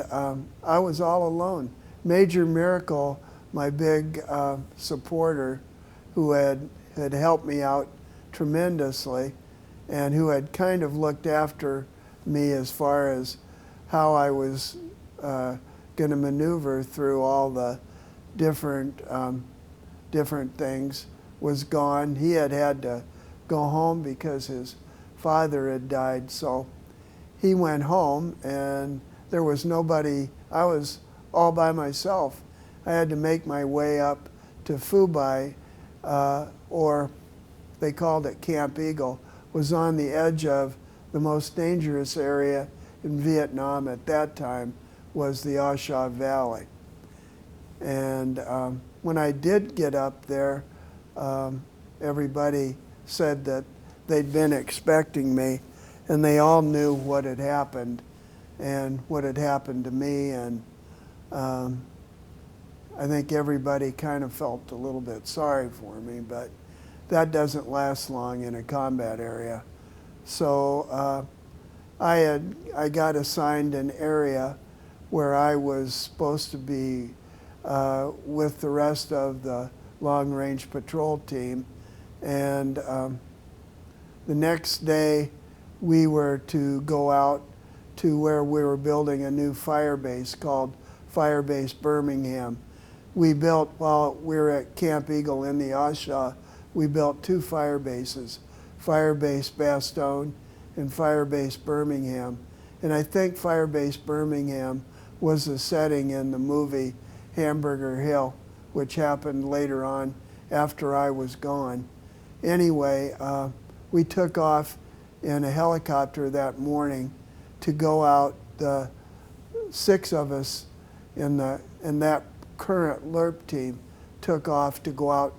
I was all alone. Major Miracle, my big supporter, who had helped me out tremendously and who had kind of looked after me as far as how I was going to maneuver through all the different things, was gone. He had to go home because his father had died. So he went home, and there was nobody. I was all by myself. I had to make my way up to Phu, or they called it Camp Eagle, was on the edge of the most dangerous area in Vietnam at that time, was the A Sha Valley. And when I did get up there, everybody said that they'd been expecting me, and they all knew what had happened and what had happened to me. And I think everybody kind of felt a little bit sorry for me, but that doesn't last long in a combat area. So I got assigned an area where I was supposed to be with the rest of the long-range patrol team. And the next day, we were to go out to where we were building a new fire base called Fire Base Birmingham. We built, while we were at Camp Eagle in the Asha, we built 2 fire bases, Fire Base Bastogne and Fire Base Birmingham. And I think Fire Base Birmingham was the setting in the movie Hamburger Hill, which happened later on after I was gone. Anyway, we took off in a helicopter that morning to go out. The 6 of us in that current LRP team took off to go out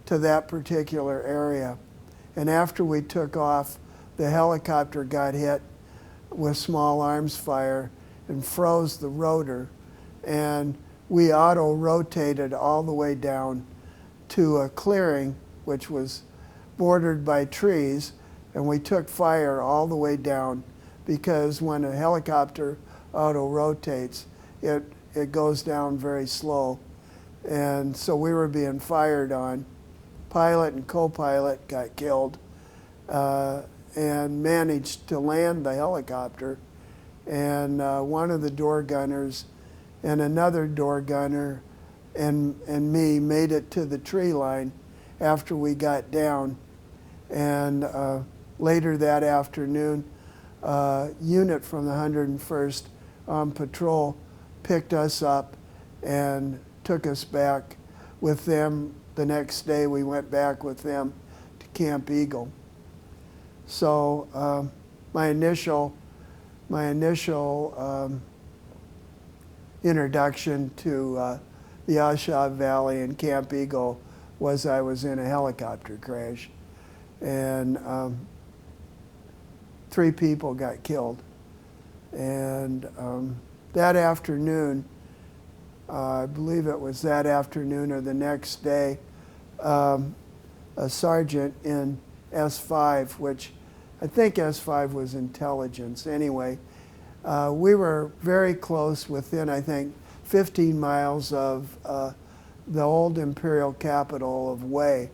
to that particular area. And after we took off, the helicopter got hit with small arms fire and froze the rotor. And we auto-rotated all the way down to a clearing which was bordered by trees, and we took fire all the way down, because when a helicopter auto rotates, it goes down very slow. And so we were being fired on. Pilot and co-pilot got killed, and managed to land the helicopter. And one of the door gunners and another door gunner and me made it to the tree line after we got down. And later that afternoon, a unit from the 101st on patrol picked us up and took us back with them. The next day we went back with them to Camp Eagle. So my initial introduction to the Oshawa Valley and Camp Eagle was I was in a helicopter crash, and 3 people got killed. And that afternoon, I believe it was that afternoon or the next day, a sergeant in S5, which I think S5 was intelligence anyway, we were very close, within I think 15 miles of the old imperial capital of Wei,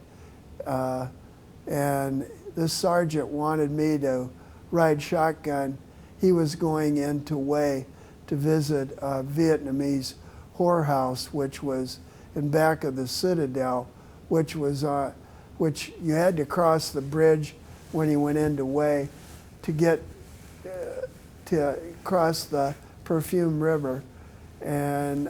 and this sergeant wanted me to ride shotgun. He was going into Wei to visit a Vietnamese whorehouse, which was in back of the Citadel, which you had to cross the bridge when you went into Wei to get to cross the Perfume River. And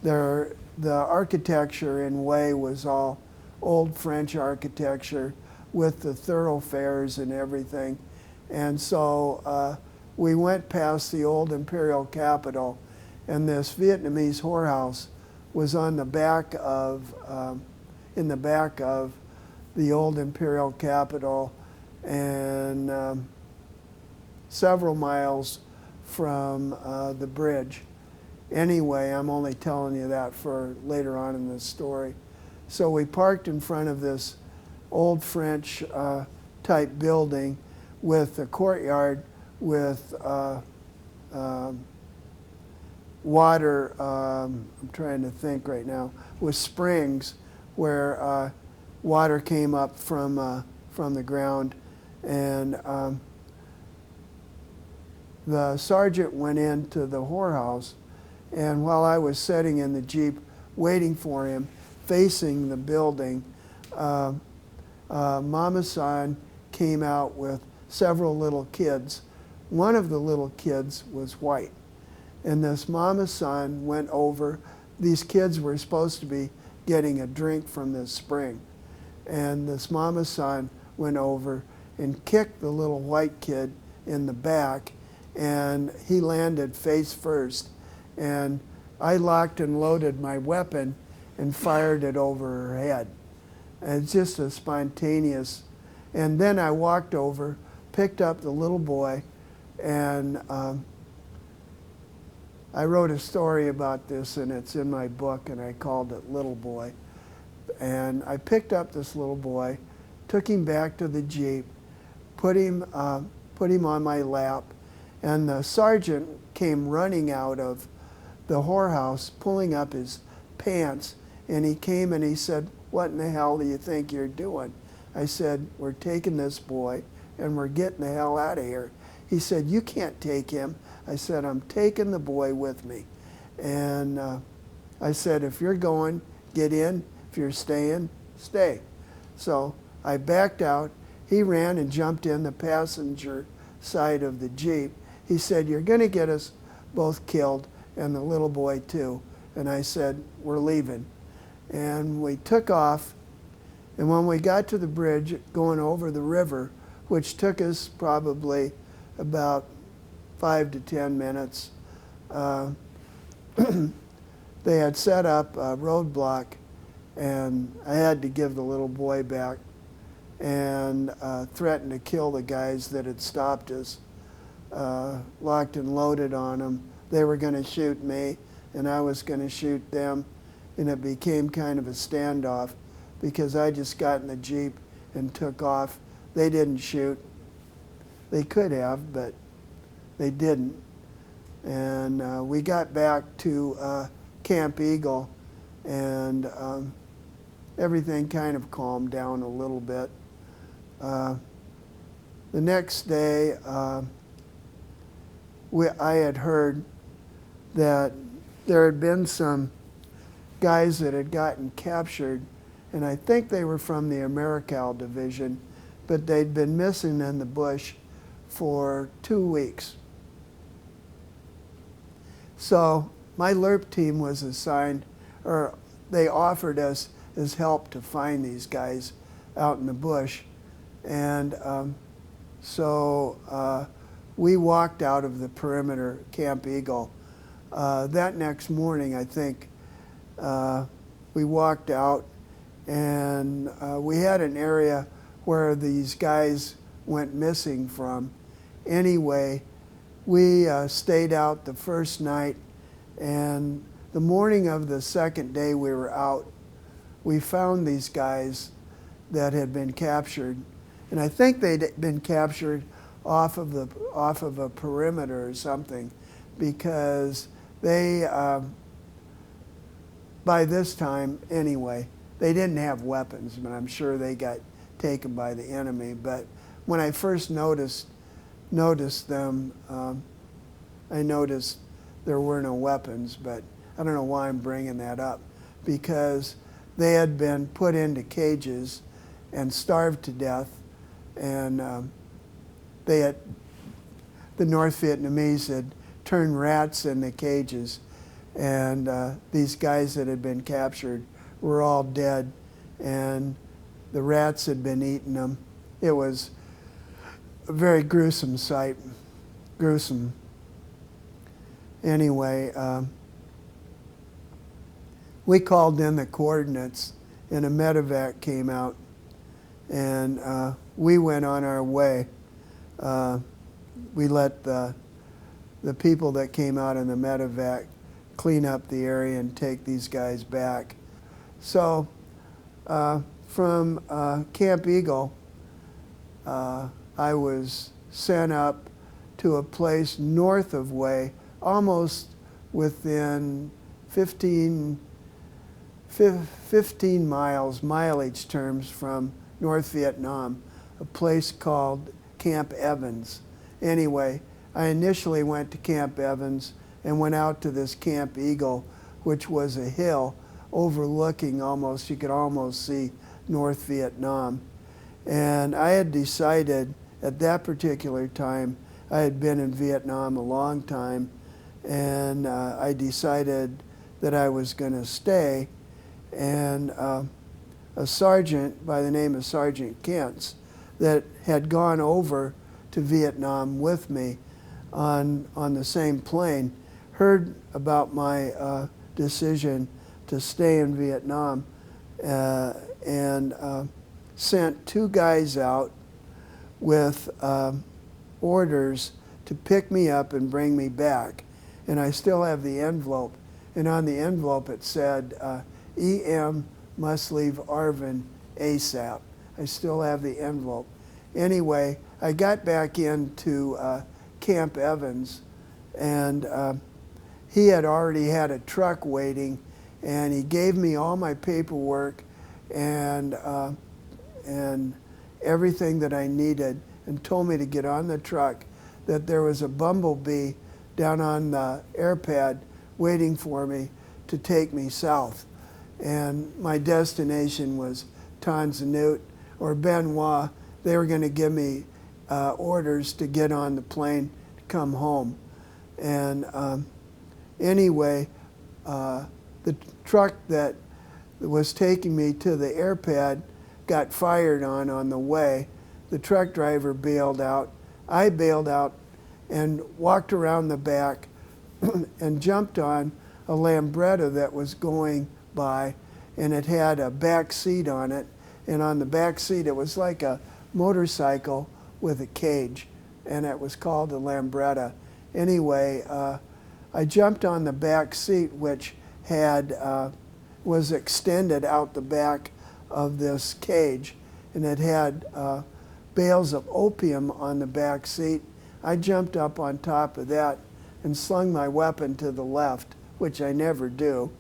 the architecture in Wei was all old French architecture with the thoroughfares and everything. And so we went past the old imperial capital, and this Vietnamese whorehouse was on the back of, in the back of the old imperial capital, and several miles from the bridge. Anyway, I'm only telling you that for later on in this story. So we parked in front of this old French type building with a courtyard with water, I'm trying to think right now, with springs where water came up from the ground. And the sergeant went into the whorehouse, and while I was sitting in the Jeep waiting for him, facing the building, Mama-san came out with several little kids. One of the little kids was white. And this Mama-san went over. These kids were supposed to be getting a drink from this spring. And this Mama-san went over and kicked the little white kid in the back, and he landed face first. And I locked and loaded my weapon and fired it over her head. And it's just a spontaneous. And then I walked over, picked up the little boy, and I wrote a story about this, and it's in my book, and I called it Little Boy. And I picked up this little boy, took him back to the Jeep, put him on my lap, and the sergeant came running out of the whorehouse, pulling up his pants, and he came and he said, "What in the hell do you think you're doing?" I said, "We're taking this boy and we're getting the hell out of here." He said, "You can't take him." I said, "I'm taking the boy with me." And I said, "If you're going, get in. If you're staying, stay." So I backed out. He ran and jumped in the passenger side of the Jeep. He said, "You're going to get us both killed, and the little boy too." And I said, "We're leaving." And we took off. And when we got to the bridge going over the river, which took us probably about 5 to 10 minutes, they had set up a roadblock, and I had to give the little boy back and threatened to kill the guys that had stopped us, locked and loaded on them. They were going to shoot me, and I was going to shoot them, and it became kind of a standoff because I just got in the Jeep and took off. They didn't shoot. They could have, but they didn't. And we got back to Camp Eagle, and everything kind of calmed down a little bit. The next day, I had heard that there had been some guys that had gotten captured, and I think they were from the Americal division, but they'd been missing in the bush for 2 weeks. So my LERP team was assigned, or they offered us as help to find these guys out in the bush. And so we walked out of the perimeter, Camp Eagle. That next morning, I think, we walked out, and we had an area where these guys went missing from. Anyway, we stayed out the first night, and the morning of the second day we were out, we found these guys that had been captured. And I think they'd been captured off of a perimeter or something, because they, by this time anyway, they didn't have weapons, but I'm sure they got taken by the enemy. But when I first noticed them, I noticed there were no weapons, but I don't know why I'm bringing that up, because they had been put into cages and starved to death, and the North Vietnamese had turned rats in the cages, and these guys that had been captured were all dead, and the rats had been eating them. It was a very gruesome sight, gruesome. Anyway, we called in the coordinates, and a medevac came out, and we went on our way. We let the people that came out in the medevac clean up the area and take these guys back. So from Camp Eagle, I was sent up to a place north of Hue, almost within 15 miles, mileage terms, from North Vietnam, a place called Camp Evans. Anyway, I initially went to Camp Evans and went out to this Camp Eagle, which was a hill overlooking almost, you could almost see North Vietnam. And I had decided at that particular time, I had been in Vietnam a long time, and I decided that I was going to stay. And a sergeant by the name of Sergeant Kentz that had gone over to Vietnam with me on the same plane heard about my decision to stay in Vietnam, and sent 2 guys out with orders to pick me up and bring me back. And I still have the envelope, and on the envelope it said, E.M. must leave Arvin ASAP. I still have the envelope. Anyway, I got back into Camp Evans, and he had already had a truck waiting, and he gave me all my paperwork and everything that I needed, and told me to get on the truck, that there was a bumblebee down on the air pad waiting for me to take me south. And my destination was Tan Son Nhut or Bien Hoa. They were going to give me orders to get on the plane to come home. And anyway, the truck that was taking me to the air pad got fired on the way. The truck driver bailed out. I bailed out and walked around the back and jumped on a Lambretta that was going by, and it had a back seat on it, and on the back seat it was like a motorcycle with a cage, and it was called a Lambretta. Anyway, I jumped on the back seat, which had was extended out the back of this cage, and it had bales of opium on the back seat. I jumped up on top of that, and slung my weapon to the left, which I never do.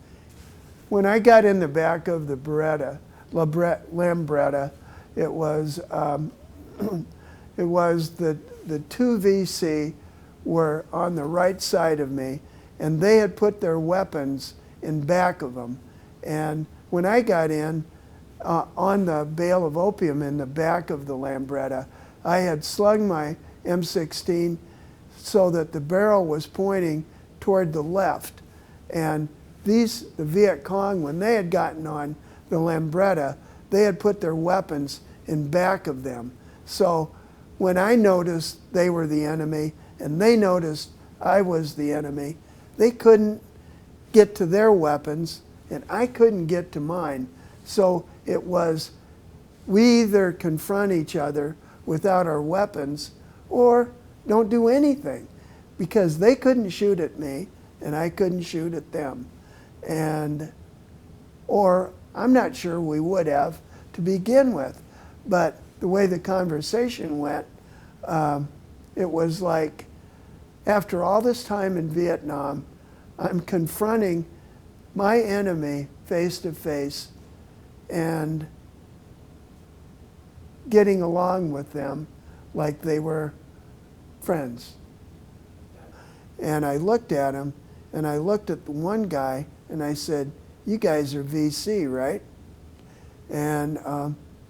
When I got in the back of the Beretta, Lambretta, it was it was the two VC were on the right side of me, and they had put their weapons in back of them. And when I got in, on the bale of opium in the back of the Lambretta, I had slung my M16 so that the barrel was pointing toward the left. And the Viet Cong, when they had gotten on the Lambretta, they had put their weapons in back of them. So when I noticed they were the enemy and they noticed I was the enemy, they couldn't get to their weapons and I couldn't get to mine. So it was, we either confront each other without our weapons or don't do anything, because they couldn't shoot at me and I couldn't shoot at them. Or I'm not sure we would have to begin with, but the way the conversation went, it was like, after all this time in Vietnam, I'm confronting my enemy face to face and getting along with them like they were friends. And I looked at him, and I looked at the one guy, and I said, "You guys are VC, right?" And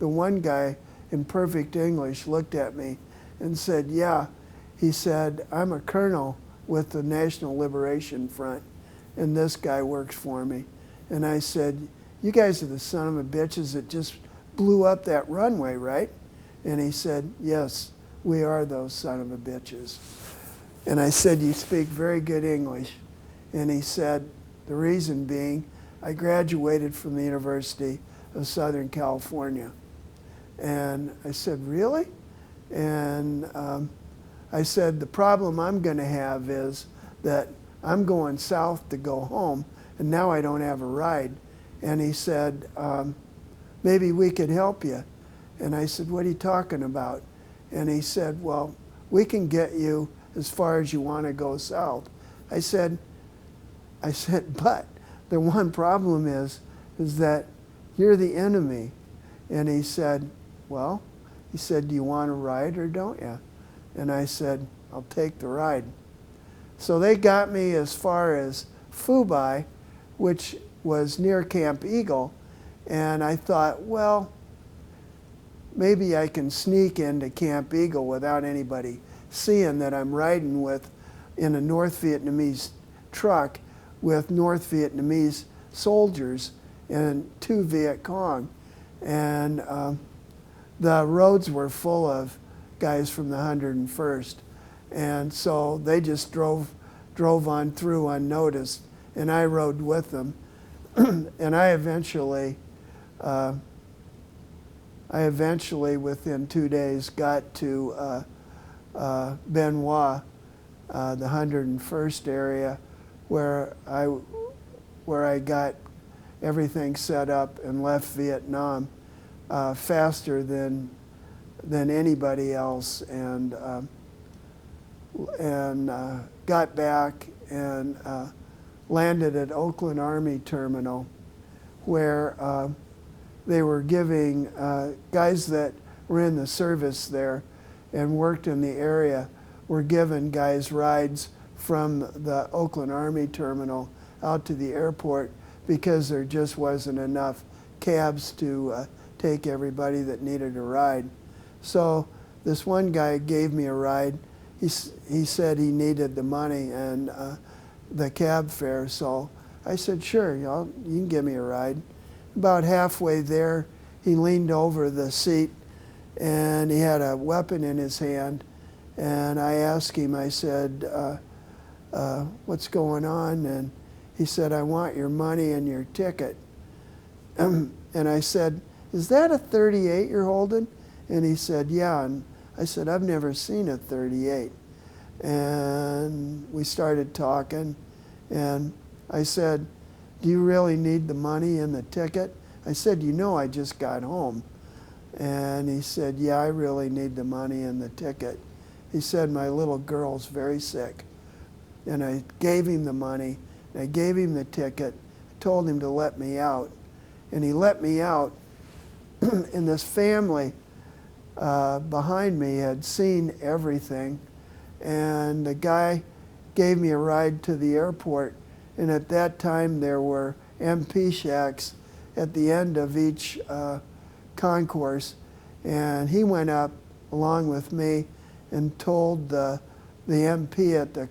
the one guy, in perfect English, looked at me and said, "Yeah." He said, "I'm a colonel with the National Liberation Front, and this guy works for me." And I said, "You guys are the son of a bitches that just blew up that runway, right?" And he said, "Yes, we are those son of a bitches." And I said, "You speak very good English." And he said, "The reason being, I graduated from the University of Southern California." And I said, "Really?" And I said, "The problem I'm going to have is that I'm going south to go home, and now I don't have a ride." And he said, "Maybe we could help you." And I said, "What are you talking about?" And he said, "Well, we can get you as far as you want to go south." I said, "But the one problem is that you're the enemy." And he said, "Well," he said, "do you want a ride or don't you?" And I said, "I'll take the ride." So they got me as far as Phu Bai, which was near Camp Eagle. And I thought, well, maybe I can sneak into Camp Eagle without anybody seeing that I'm riding in a North Vietnamese truck with North Vietnamese soldiers and 2 Viet Cong. And the roads were full of guys from the 101st. And so they just drove on through unnoticed, and I rode with them. And I eventually, within 2 days, got to Bien Hoa, the 101st area, where I got everything set up and left Vietnam faster than anybody else, and got back and landed at Oakland Army Terminal, where they were giving guys that were in the service there and worked in the area were giving guys rides from the Oakland Army Terminal out to the airport because there just wasn't enough cabs to take everybody that needed a ride. So this one guy gave me a ride. He said he needed the money and the cab fare, so I said, "Sure, you can give me a ride." About halfway there, he leaned over the seat and he had a weapon in his hand. And I asked him, I said, "What's going on?" And he said, "I want your money and your ticket." And I said, "Is that a 38 you're holding?" And he said, "Yeah." And I said, "I've never seen a 38. And we started talking, and I said, "Do you really need the money and the ticket?" I said, "You know I just got home." And he said, "Yeah, I really need the money and the ticket." He said, "My little girl's very sick." And I gave him the money, and I gave him the ticket, told him to let me out. And he let me out, and this family behind me had seen everything. And the guy gave me a ride to the airport. And at that time, there were MP shacks at the end of each concourse. And he went up along with me and told the MP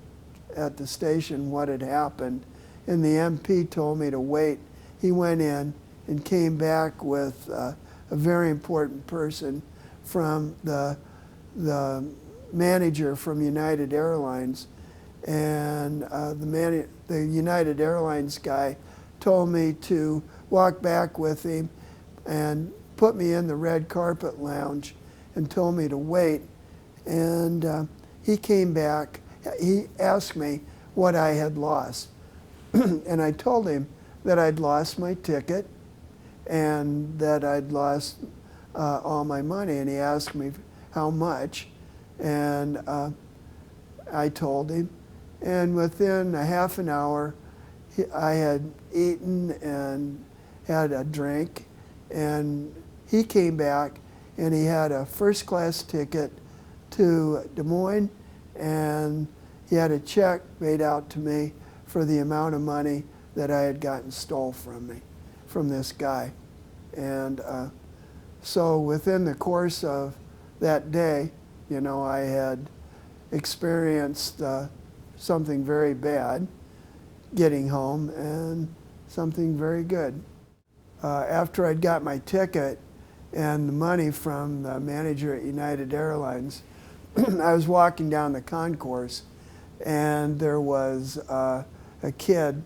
at the station what had happened. And the MP told me to wait. He went in and came back with a very important person from the manager from United Airlines. And the United Airlines guy told me to walk back with him and put me in the red carpet lounge and told me to wait. And he came back. He asked me what I had lost. And I told him that I'd lost my ticket and that I'd lost all my money. And he asked me how much. And I told him. And within a half an hour, I had eaten and had a drink. And he came back and he had a first-class ticket to Des Moines, and he had a check made out to me for the amount of money that I had gotten stole from me, from this guy. And so within the course of that day, you know, I had experienced something very bad getting home and something very good. After I'd got my ticket and the money from the manager at United Airlines, I was walking down the concourse, and there was a kid,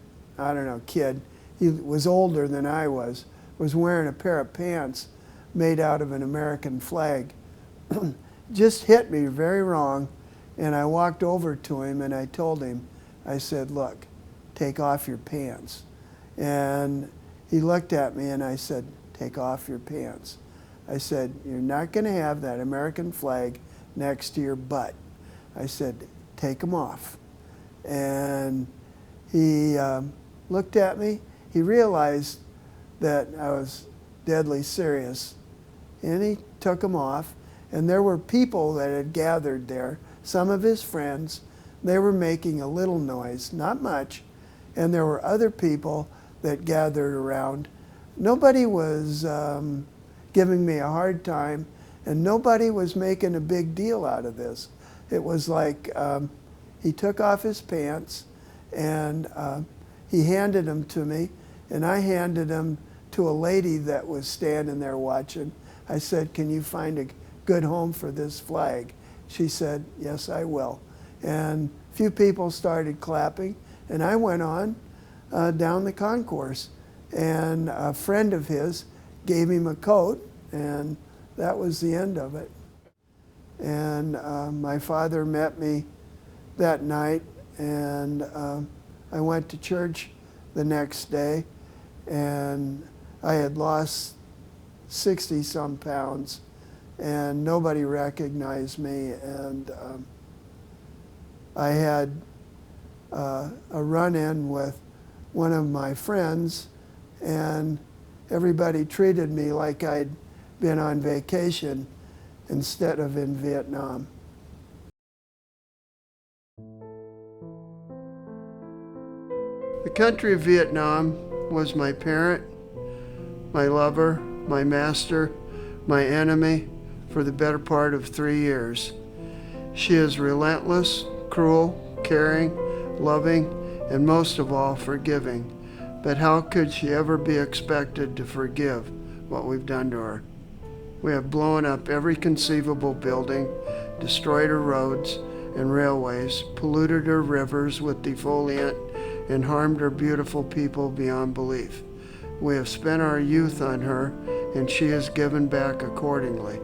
he was older than I was wearing a pair of pants made out of an American flag. Just hit me very wrong, and I walked over to him and I told him, I said, look, take off your pants. And he looked at me and I said, take off your pants. I said, you're not going to have that American flag next to your butt. I said, take them off. And he looked at me. He realized that I was deadly serious, and he took them off. And there were people that had gathered there, some of his friends. They were making a little noise, not much. And there were other people that gathered around. Nobody was giving me a hard time, and nobody was making a big deal out of this. It was like he took off his pants and he handed them to me, and I handed them to a lady that was standing there watching. I said, can you find a good home for this flag? She said, yes, I will. And a few people started clapping, and I went on down the concourse. And a friend of his gave him a coat, and that was the end of it. And my father met me that night, and I went to church the next day, and I had lost 60-some pounds, and nobody recognized me. And I had a run-in with one of my friends, and everybody treated me like I'd been on vacation instead of in Vietnam. The country of Vietnam was my parent, my lover, my master, my enemy for the better part of 3 years. She is relentless, cruel, caring, loving, and most of all, forgiving. But how could she ever be expected to forgive what we've done to her? We have blown up every conceivable building, destroyed her roads and railways, polluted her rivers with defoliant, and harmed her beautiful people beyond belief. We have spent our youth on her, and she has given back accordingly.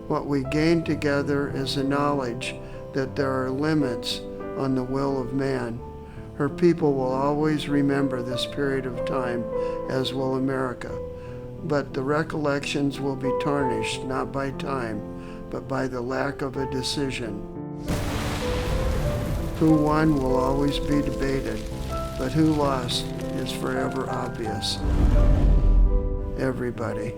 What we gain together is the knowledge that there are limits on the will of man. Her people will always remember this period of time, as will America. But the recollections will be tarnished not by time, but by the lack of a decision. Who won will always be debated, but who lost is forever obvious. Everybody.